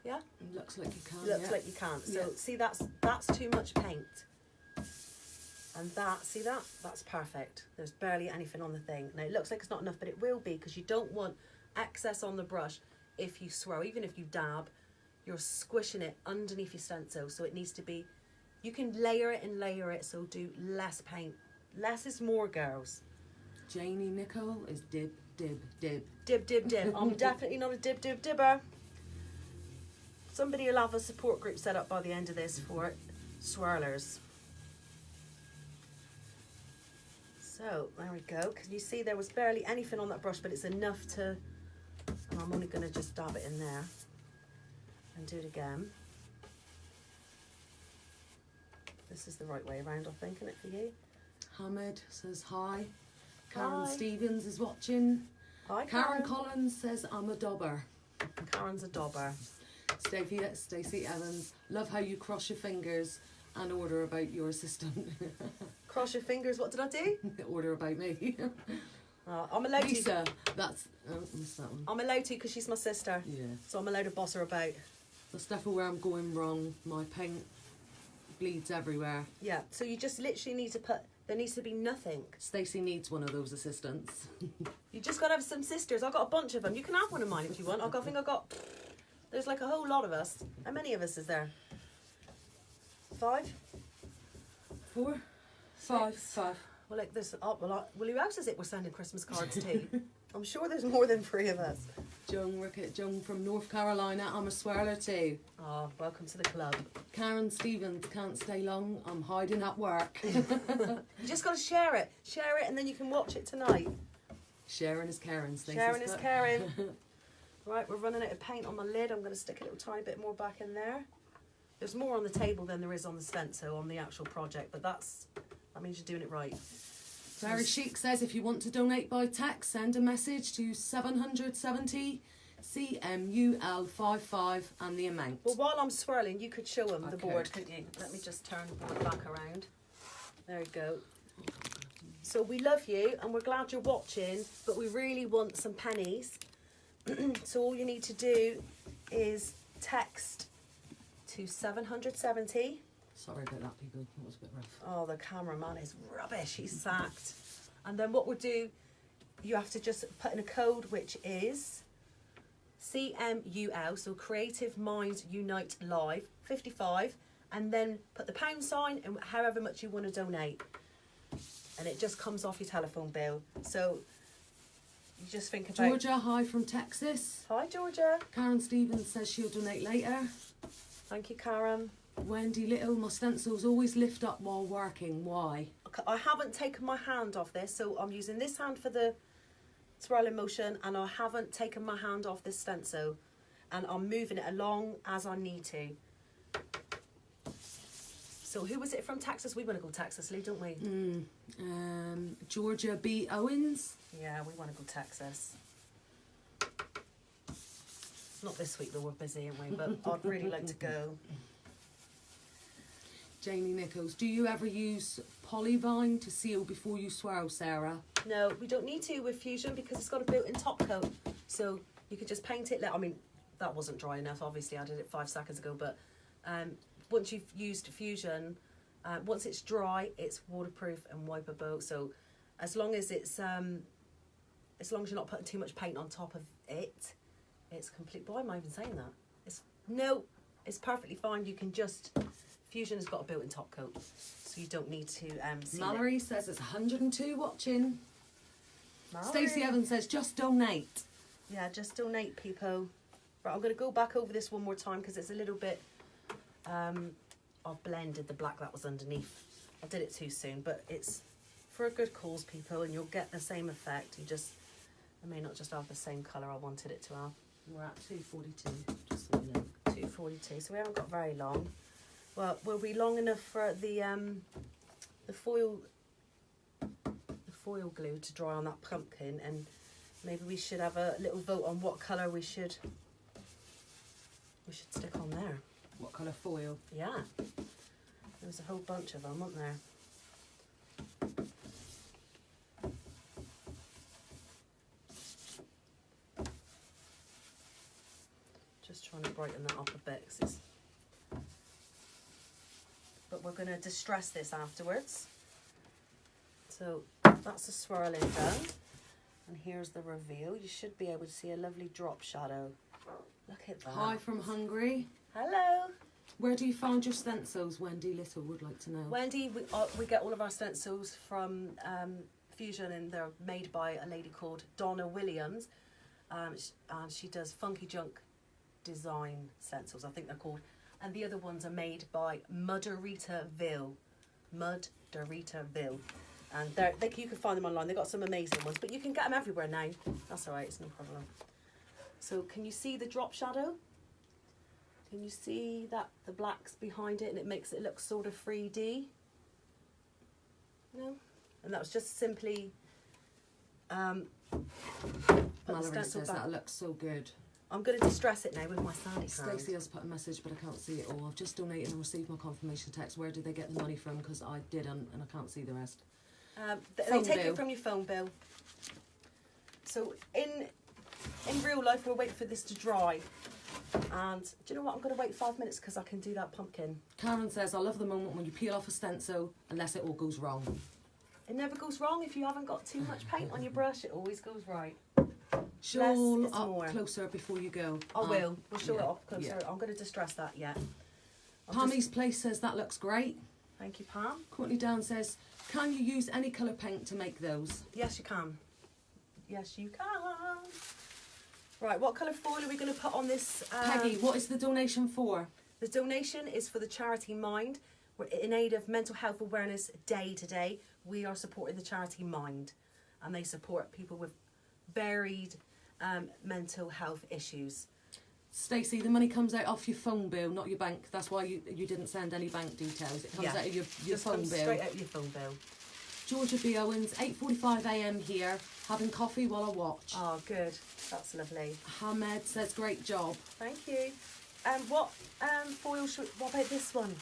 Yeah? Looks like you can. Looks like you can. So see, that's too much paint. And that's perfect. There's barely anything on the thing. Now it looks like it's not enough, but it will be, because you don't want excess on the brush if you swirl. Even if you dab, you're squishing it underneath your stencil. So it needs to be, you can layer it, so do less paint. Less is more, girls. Janie Nicole is dib, dib, dib. Dib, dib, dib. I'm definitely not a dib, dib, dibber. Somebody will have a support group set up by the end of this for swirlers. So, there we go. Can you see there was barely anything on that brush, but it's enough to... And I'm only going to just dab it in there. And do it again. This is the right way around, I think, isn't it, for you? Hamid says hi. Karen Hi. Stevens is watching. Hi, Karen Collins says I'm a dobber. Karen's a dobber. Stacey Evans, love how you cross your fingers and order about your assistant. Cross your fingers, what did I do? Order about me. I'm allowed Lisa, to. that's... Oh, missed that one. I'm allowed to because she's my sister. Yeah. So I'm allowed to boss her about. That's definitely where I'm going wrong. My paint bleeds everywhere. Yeah, so you just literally need to put... There needs to be nothing. Stacey needs one of those assistants. You just got to have some sisters. I've got a bunch of them. You can have one of mine if you want. I think I've got... There's like a whole lot of us. How many of us is there? 5? 4? 5. Well, like this. Oh, well, who else is it we're sending Christmas cards to? I'm sure there's more than 3 of us. Jung from North Carolina. I'm a swirler too. Oh, welcome to the club. Karen Stevens, can't stay long. I'm hiding at work. You just got to share it. Share it and then you can watch it tonight. Sharing is caring, Stacey. Sharing is caring. Right, we're running out of paint on my lid. I'm going to stick a little tiny bit more back in there. There's more on the table than there is on the stencil on the actual project, but that means you're doing it right. Very Chic says if you want to donate by text, send a message to 770 CMUL55 and the amount. Well, while I'm swirling, you could show them the Okay. board, couldn't you? Let me just turn the board back around. There we go. So we love you and we're glad you're watching, but we really want some pennies. So all you need to do is text to 770. Sorry about that, people. That was a bit rough. Oh, the cameraman is rubbish. He's sacked. And then what we'll do, you have to just put in a code, which is CMUL, so Creative Minds Unite Live, 55, and then put the pound sign and however much you want to donate. And it just comes off your telephone bill. So you just think about... Georgia, hi from Texas. Hi, Georgia. Karen Stevens says she'll donate later. Thank you, Karen. Wendy Little, my stencils always lift up while working. Why? I haven't taken my hand off this, so I'm using this hand for the swirling motion, and I haven't taken my hand off this stencil, and I'm moving it along as I need to. So who was it from Texas? We want to go Texas, Lee, don't we? Georgia B. Owens. Yeah, we want to go Texas. Not this week though, we're busy, aren't we? But I'd really like to go. Janie Nichols, do you ever use polyvine to seal before you swirl, Sarah? No, we don't need to with Fusion because it's got a built-in top coat. So you could just paint it. I mean, that wasn't dry enough, obviously. I did it 5 seconds ago. But once you've used Fusion, once it's dry, it's waterproof and wipeable. So as long as it's, as long as you're not putting too much paint on top of it, it's complete. Why am I even saying that? No, it's perfectly fine. You can just, Fusion has got a built-in top coat, so you don't need to seal Mallory says it's 102 watching. Mallory. Stacey Evans says just donate. Yeah, just donate, people. Right, I'm going to go back over this one more time because it's a little bit, I've blended the black that was underneath. I did it too soon, but it's for a good cause, people, and you'll get the same effect. It may not just have the same colour I wanted it to have. We're at 242, just so you know. 242, so we haven't got very long. Well, we'll be long enough for the foil glue to dry on that pumpkin, and maybe we should have a little vote on what colour we should stick on there. What colour foil? Yeah, there's a whole bunch of them, weren't there? Just trying to brighten that up a bit. 'Cause it's... But we're going to distress this afterwards. So that's the swirling done. And here's the reveal. You should be able to see a lovely drop shadow. Look at that. Hi from Hungary. Hello. Where do you find your stencils? Wendy Little would like to know. Wendy, we get all of our stencils from Fusion, and they're made by a lady called Donna Williams. And she does Funky Junk Design stencils, I think they're called. And the other ones are made by Mudderitaville. Mudderitaville. And you can find them online. They've got some amazing ones, but you can get them everywhere now. That's all right, it's no problem. So can you see the drop shadow? Can you see that the black's behind it and it makes it look sort of 3D? No? And that was just simply Mallory says that looks so good. I'm going to distress it now with my sandy hand. Stacey has put a message, but I can't see it all. I've just donated and received my confirmation text. Where did they get the money from? Because I didn't, and I can't see the rest. They take it from your phone bill. So in real life, we're waiting for this to dry. And do you know what? I'm going to wait 5 minutes because I can do that pumpkin. Karen says, I love the moment when you peel off a stencil, unless it all goes wrong. It never goes wrong if you haven't got too much paint on your brush. It always goes right. Show Less is up more. Closer before you go. I will. We'll show yeah, it up closer. yeah. I'm going to distress that yet. Pammy's Place says that looks great. Thank you, Pam. Courtney Down says, can you use any colour paint to make those? Yes, you can. Yes, you can. Right, what colour foil are we going to put on this? Peggy, what is the donation for? The donation is for the charity Mind. We're in aid of Mental Health Awareness Day today. We are supporting the charity Mind, and they support people with varied mental health issues. Stacey, the money comes out off your phone bill, not your bank. That's why you didn't send any bank details. It comes out of your phone bill. Straight out of your phone bill. Georgia B. Owens, 8:45 a.m. here, having coffee while I watch. Oh, good. That's lovely. Hamed says, great job. Thank you. What foil should? What about this one?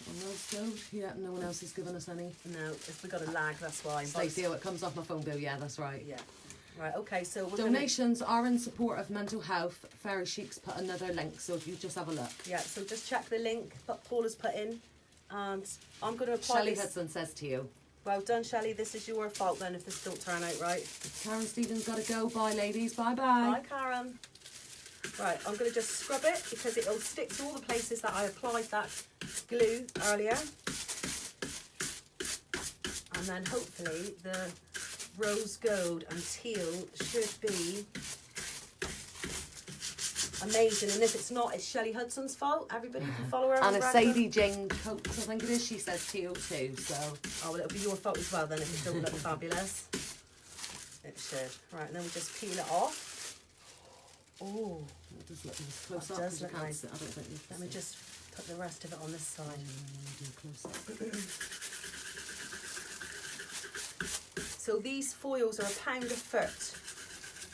One else gold? Yeah, no one else has given us any. No, we got a lag. That's why. Stacey, oh, it comes off my phone bill. Yeah, that's right. Yeah. Right. Okay. So we're donations are in support of mental health. Fairy Chic's put another link, so if you just have a look. Yeah. So just check the link that Paul has put in, and I'm going to apply. Shelley Hudson says to you. Well done, Shelley. This is your fault then if this don't turn out right. Karen Stevens got to go. Bye, ladies. Bye, bye. Bye, Karen. Right, I'm going to just scrub it because it'll stick to all the places that I applied that glue earlier. And then hopefully the rose gold and teal should be amazing. And if it's not, it's Shelley Hudson's fault. Everybody can follow her. And it's Sadie Jane Coates, I think it is. She says teal too, so. Oh, well, it'll be your fault as well then if it don't look fabulous. It should. Right, and then we just peel it off. Oh, it does look nice. Close that up. does look nice. I don't think you can Let me see. just put the rest of it on this side. Do close up. So these foils are £1 a foot.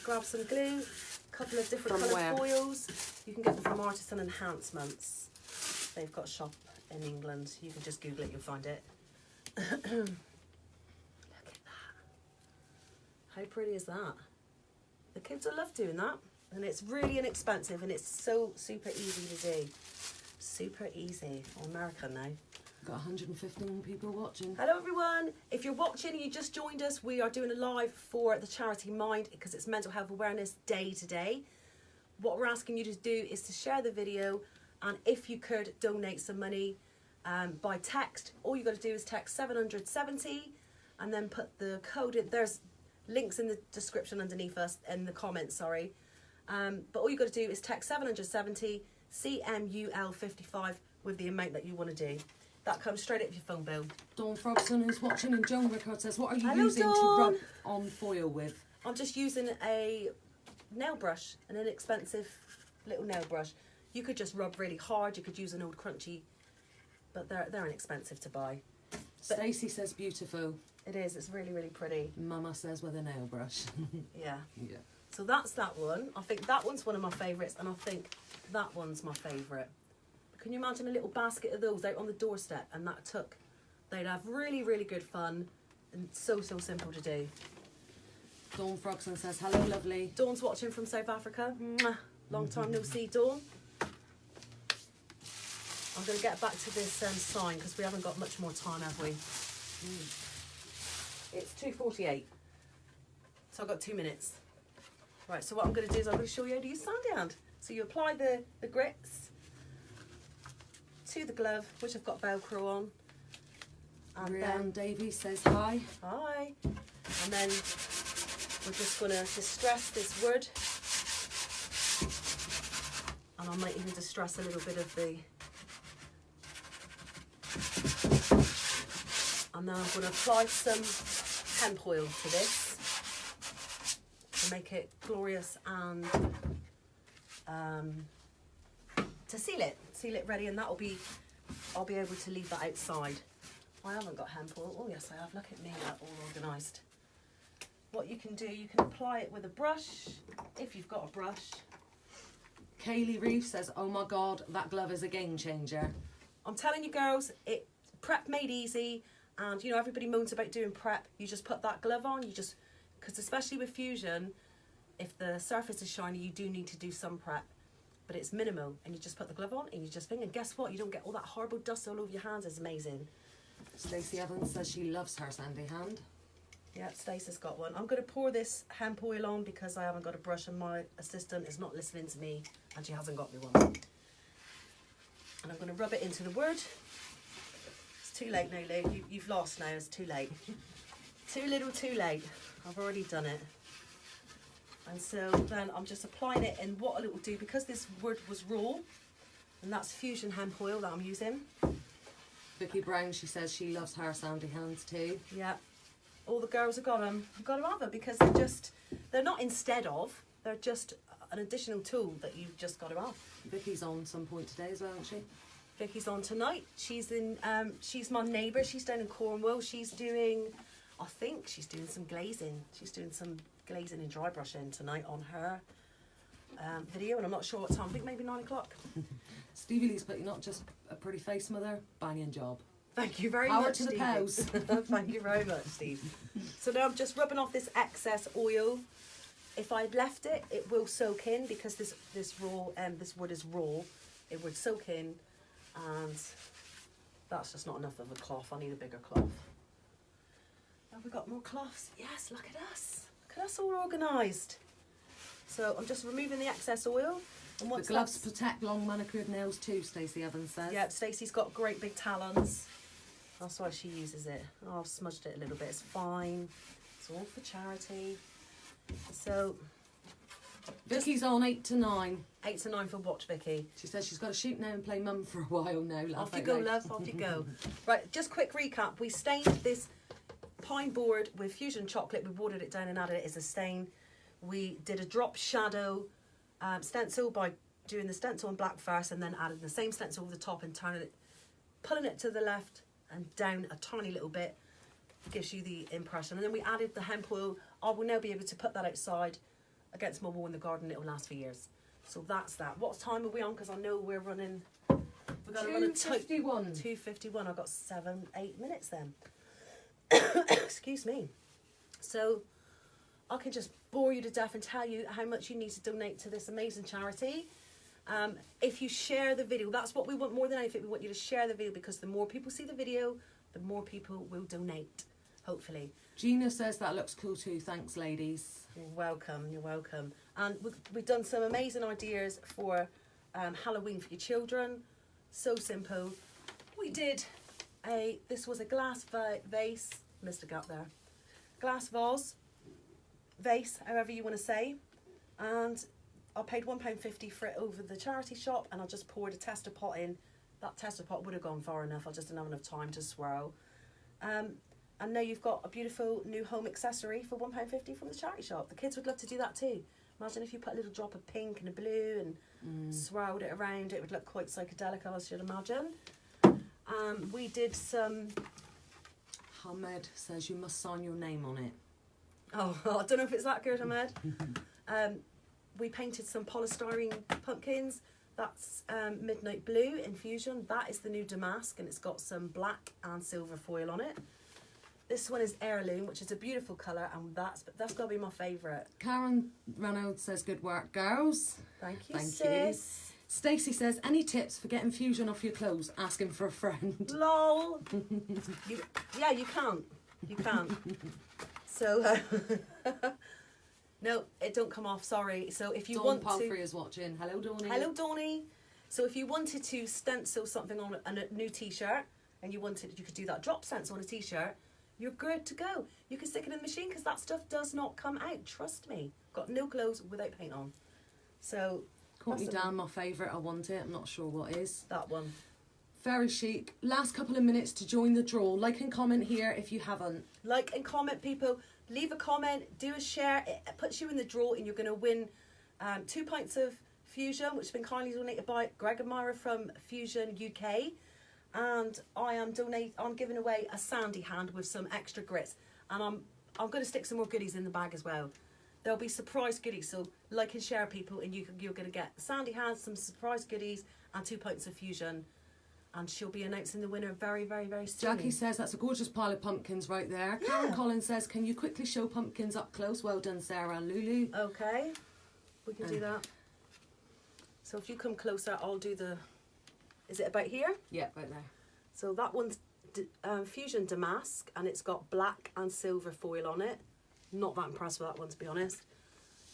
Grab some glue, a couple of different From coloured where? foils. You can get them from Artisan Enhancements. They've got a shop in England. You can just Google it, you'll find it. Look at that. How pretty is that? The kids will love doing that. And it's really inexpensive and it's so super easy to do. Super easy. I'm American now. Got 115 people watching. Hello everyone. If you're watching and you just joined us, we are doing a live for the charity Mind because it's Mental Health Awareness Day today. what we're asking you to do is to share the video, and if you could donate some money by text, all you got to do is text 770 and then put the code in. There's links in the description underneath us, in the comments, sorry. But all you got to do is text 770 CMUL55 with the amount that you want to do. That comes straight up your phone bill. Dawn Frogson, who's watching in John Rickard, says, what are you Hello, using Dawn. to rub on foil with? I'm just using a nail brush, an inexpensive little nail brush. You could just rub really hard, you could use an old crunchy, but they're inexpensive to buy. Stacey says beautiful. It is, it's really, really pretty. Mama says with a nail brush. Yeah. Yeah. So that's that one. I think that one's one of my favourites, and I think that one's my favourite. Can you imagine a little basket of those out on the doorstep, and they'd have really, really good fun, and so simple to do. Dawn Frogson says, hello, lovely. Dawn's watching from South Africa. Mwah. Long time no see, Dawn. I'm going to get back to this sign because we haven't got much more time, have we? It's 2:48, so I've got 2 minutes. Right, so what I'm going to do is I'm going to show you how to use sandy hand. So you apply the grits to the glove, which I've got Velcro on. And Rianne Davies says hi. hi. And then we're just going to distress this wood. And I might even distress a little bit of the... And then I'm going to apply some hemp oil to this to make it glorious and to seal it ready, and I'll be able to leave that outside. I haven't got hemp oil. Oh yes, I have. Look at me, that all organised. What you can do, you can apply it with a brush if you've got a brush. Kaylee Reeve says, oh my God, that glove is a game changer. I'm telling you girls, prep made easy, and you know everybody moans about doing prep. You just put that glove on, because especially with fusion, if the surface is shiny, you do need to do some prep, but it's minimal, and you just put the glove on and you just finger, and guess what? You don't get all that horrible dust all over your hands. It's amazing. Stacey Evans says she loves her sandy hand. Yeah, Stacey's got one. I'm going to pour this hemp oil on because I haven't got a brush and my assistant is not listening to me and she hasn't got me one. And I'm going to rub it into the wood. It's too late now, Lou. You've lost now. It's too late. Too little, too late. I've already done it. And so then I'm just applying it, and what it will do, because this wood was raw, and that's fusion hemp oil that I'm using. Vicky Brown, she says she loves her sandy hands too. Yeah. All the girls have got them. I've got to have them because they're not instead of, they're just an additional tool that you've just got to have. Vicky's on some point today as well, isn't she? Vicky's on tonight. She's my neighbour. She's down in Cornwall. She's doing, I think she's doing some glazing. She's doing some glazing and dry brushing tonight on her video, and I'm not sure what time. I think maybe 9 o'clock. Stevie Lee's put, you're not just a pretty face, mother, banging job. Thank you very Power much, to the Steve. cows. Thank you very much, Steve. So now I'm just rubbing off this excess oil. If I'd left it, it will soak in because this wood is raw. It would soak in, and that's just not enough of a cloth. I need a bigger cloth. Have we got more cloths? Yes, look at us. Look at us all organised. So I'm just removing the excess oil. And The once gloves protect long manicured nails too, Stacey Evans says. yeah, Stacey's got great big talons. That's why she uses it. Oh, I've smudged it a little bit. It's fine. It's all for charity. So Vicky's on 8 to 9. 8 to 9 for watch, Vicky. She says she's got to shoot now and play mum for a while now. Off you go, love. Off you go. Right, just quick recap. We stained this pine board with fusion chocolate. We watered it down and added it as a stain. We did a drop shadow stencil by doing the stencil in black first, and then added the same stencil over the top and pulling it to the left and down a tiny little bit. Gives you the impression. And then we added the hemp oil. I will now be able to put that outside against my wall in the garden. It will last for years. So that's that. What time are we on? Because I know we're running. We've got to run a tight 2:51. 2:51. I've got 7-8 minutes then. Excuse me. So I can just bore you to death and tell you how much you need to donate to this amazing charity. If you share the video, that's what we want more than anything. We want you to share the video because the more people see the video, the more people will donate. hopefully. Gina says that looks cool too. Thanks, ladies. You're welcome, you're welcome. And we've done some amazing ideas for Halloween for your children. So simple. We did this was a glass vase, missed a gap there. Glass vase, however you want to say. And I paid £1.50 for it over the charity shop, and I just poured a tester pot in. That tester pot would have gone far enough, I just didn't have enough time to swirl. And now you've got a beautiful new home accessory for £1.50 from the charity shop. The kids would love to do that too. Imagine if you put a little drop of pink and a blue and swirled it around, it would look quite psychedelic, I should imagine. We did some... Hamed says you must sign your name on it. Oh, I don't know if it's that good, Ahmed. We painted some polystyrene pumpkins. That's Midnight Blue Infusion. That is the new damask, and it's got some black and silver foil on it. This one is Heirloom, which is a beautiful colour, and that's got to be my favourite. Karen Reynolds says good work, girls. Thank you, Thank sis. you. Stacey says, any tips for getting fusion off your clothes? Asking for a friend. Lol. Yeah, you can't. You can't. So, no, it don't come off, sorry. So if you Dawn want Palfrey to... is watching. Hello, Dawny. Hello, Dawny. So if you wanted to stencil something on a new t-shirt, and you could do that drop stencil on a t-shirt, you're good to go. You can stick it in the machine because that stuff does not come out. Trust me. Got no clothes without paint on. So Courtney Dan, my favourite. I want it. I'm not sure what is. that one. Very chic. Last couple of minutes to join the draw. Like and comment here if you haven't. Like and comment, people. Leave a comment. Do a share. It puts you in the draw, and you're going to win 2 pints of Fusion, which has been kindly donated by Greg and Myra from Fusion UK. And I'm giving away a sandy hand with some extra grits, and I'm going to stick some more goodies in the bag as well. There'll be surprise goodies, so like and share, people, and you're going to get sandy hands, some surprise goodies, and 2 pints of Fusion. And she'll be announcing the winner very, very, very soon. Jackie says that's a gorgeous pile of pumpkins right there. Yeah. Karen Collins says, can you quickly show pumpkins up close? Well done, Sarah and Lulu. Okay, we can do that. So if you come closer, I'll do the... Is it about here? Yeah, right there. So that one's Fusion Damask, and it's got black and silver foil on it. Not that impressed with that one, to be honest.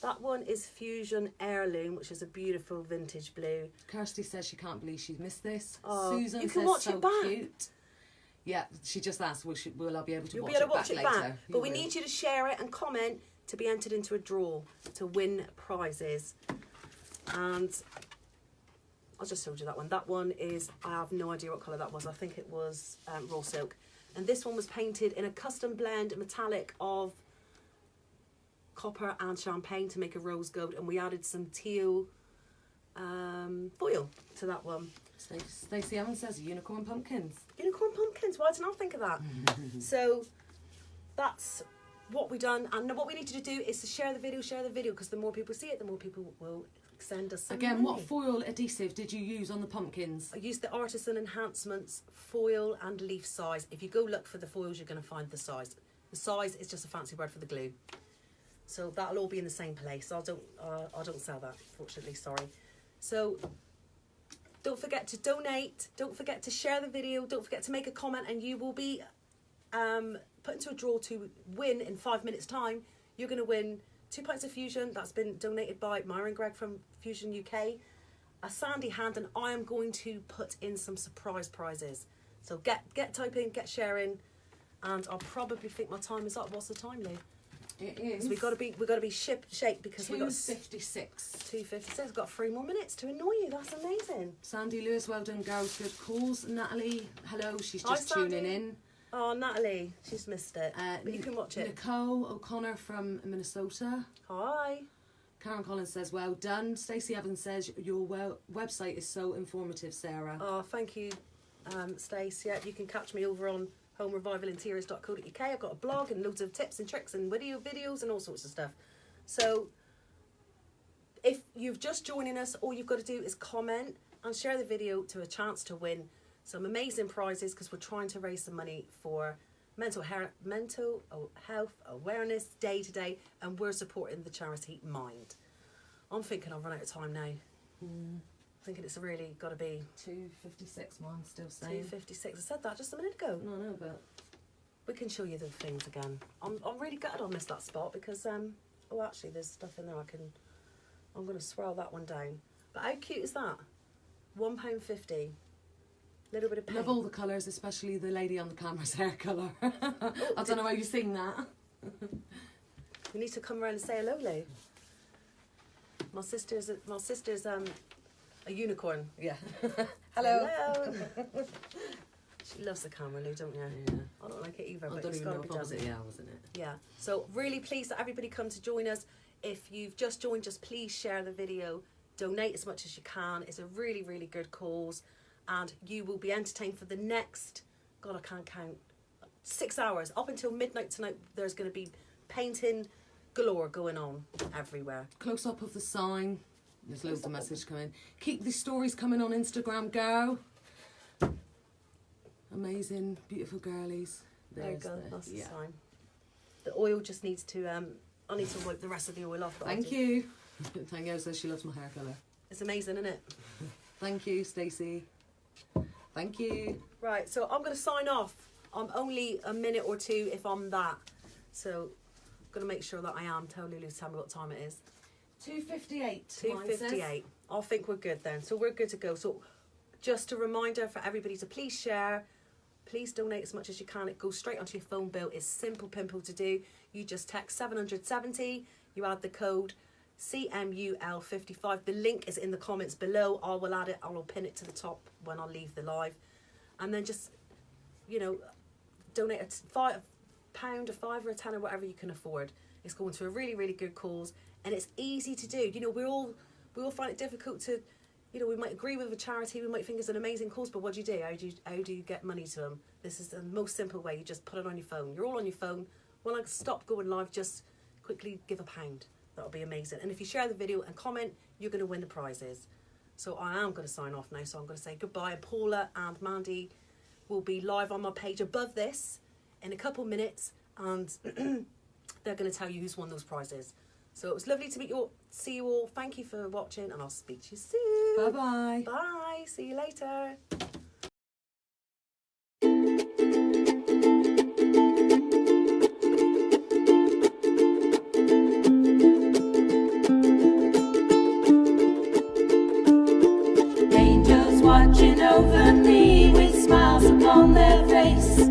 That one is Fusion Heirloom, which is a beautiful vintage blue. Kirsty says she can't believe she's missed this. Oh, Susan you can says watch so it back. cute. Yeah, she just asked, will I be able to You'll watch be able to watch it it back back. later? But we need you to share it and comment to be entered into a draw to win prizes. And I just showed you that one. That one is, I have no idea what colour that was. I think it was raw silk. And this one was painted in a custom blend metallic of copper and champagne to make a rose gold. And we added some teal foil to that one. Stacey Evans says unicorn pumpkins. Unicorn pumpkins, why didn't I think of that? So that's what we done. And what we need you to do is to share the video, because the more people see it, the more people will send us some Again, money. what foil adhesive did you use on the pumpkins? I used the Artisan Enhancements foil and leaf size. If you go look for the foils, you're going to find the size. The size is just a fancy word for the glue. So that'll all be in the same place. I don't sell that, fortunately, sorry. So don't forget to donate. Don't forget to share the video. Don't forget to make a comment, and you will be put into a draw to win in 5 minutes' time. You're going to win 2 pints of Fusion. That's been donated by Myra and Greg from Fusion UK. A sandy hand, and I am going to put in some surprise prizes. So get typing, get sharing, and I'll probably think my time is up. What's the time, Lou? It is. So we got to be shape because we got 2:56. 2:56. We've got 3 more minutes to annoy you. That's amazing. Sandy Lewis, well done, girls. Good calls. Natalie, hello. She's Hi, just tuning Sandy. in. Oh, Natalie, she's missed it. But you can watch it. Nicole O'Connor from Minnesota. Hi. Karen Collins says, well done. Stacey Evans says, your website is so informative, Sarah. Oh, thank you, Stace. Yeah, you can catch me over on homerevivalinteriors.co.uk. I've got a blog and loads of tips and tricks and videos and all sorts of stuff. So if you've just joining us, all you've got to do is comment and share the video to a chance to win some amazing prizes, because we're trying to raise some money for mental health awareness day today, and we're supporting the charity Mind. I'm thinking I've run out of time now. Thinking it's really got to be 2:56, Mom, still saying. 2:56. I said that just a minute ago. No, but we can show you the things again. I'm really gutted I missed that spot because oh actually there's stuff in there I'm going to swirl that one down. But how cute is that? £1.50. Little bit of paint. Love all the colours, especially the lady on the camera's hair colour. I don't know how you've seen that. You need to come around and say hello, Lou. My sister's a unicorn. Yeah. Hello. She loves the camera, Lou, don't you? Yeah. I don't like it either, I but don't it's even got know to if be I was done. it. Yeah, wasn't it? Yeah. So really pleased that everybody come to join us. If you've just joined, just please share the video. Donate as much as you can. It's a really, really good cause. And you will be entertained for the next, God, I can't count, 6 hours. Up until midnight tonight, there's going to be painting galore going on everywhere. Close up of the sign. There's loads of messages coming. Keep these stories coming on Instagram, girl. Amazing, beautiful girlies. There you go, that's the yeah. sign. The oil just needs to, I need to wipe the rest of the oil off. but I'll Thank do- you. Thank you, says she loves my hair colour. It's amazing, isn't it? Thank you, Stacey. Thank you. Right, so I'm going to sign off. I'm only a minute or two if I'm that. So I'm going to make sure that I am. Tell Lulu to tell me what time it is. 2:58. 2:58. I think we're good then. So we're good to go. So just a reminder for everybody to please share. Please donate as much as you can. It goes straight onto your phone bill. It's simple pimple to do. You just text 770. You add the code CMUL55. The link is in the comments below. I will add it. I will pin it to the top when I leave the live. And then just, you know, donate a £5, a £5 or a £10 or whatever you can afford. It's going to a really, really good cause. And it's easy to do. You know, we all find it difficult to, you know, we might agree with a charity, we might think it's an amazing cause, but what do you do? How do you get money to them? This is the most simple way. You just put it on your phone. You're all on your phone. When I stop going live, just quickly give £1. That'll be amazing. And if you share the video and comment, you're going to win the prizes. So I am going to sign off now. So I'm going to say goodbye. And Paula and Mandy will be live on my page above this in a couple minutes, and they're going to tell you who's won those prizes. So it was lovely to meet you all. See you all. Thank you for watching, and I'll speak to you soon. Bye-bye. Bye. See you later. Angels watching over me with smiles upon their face.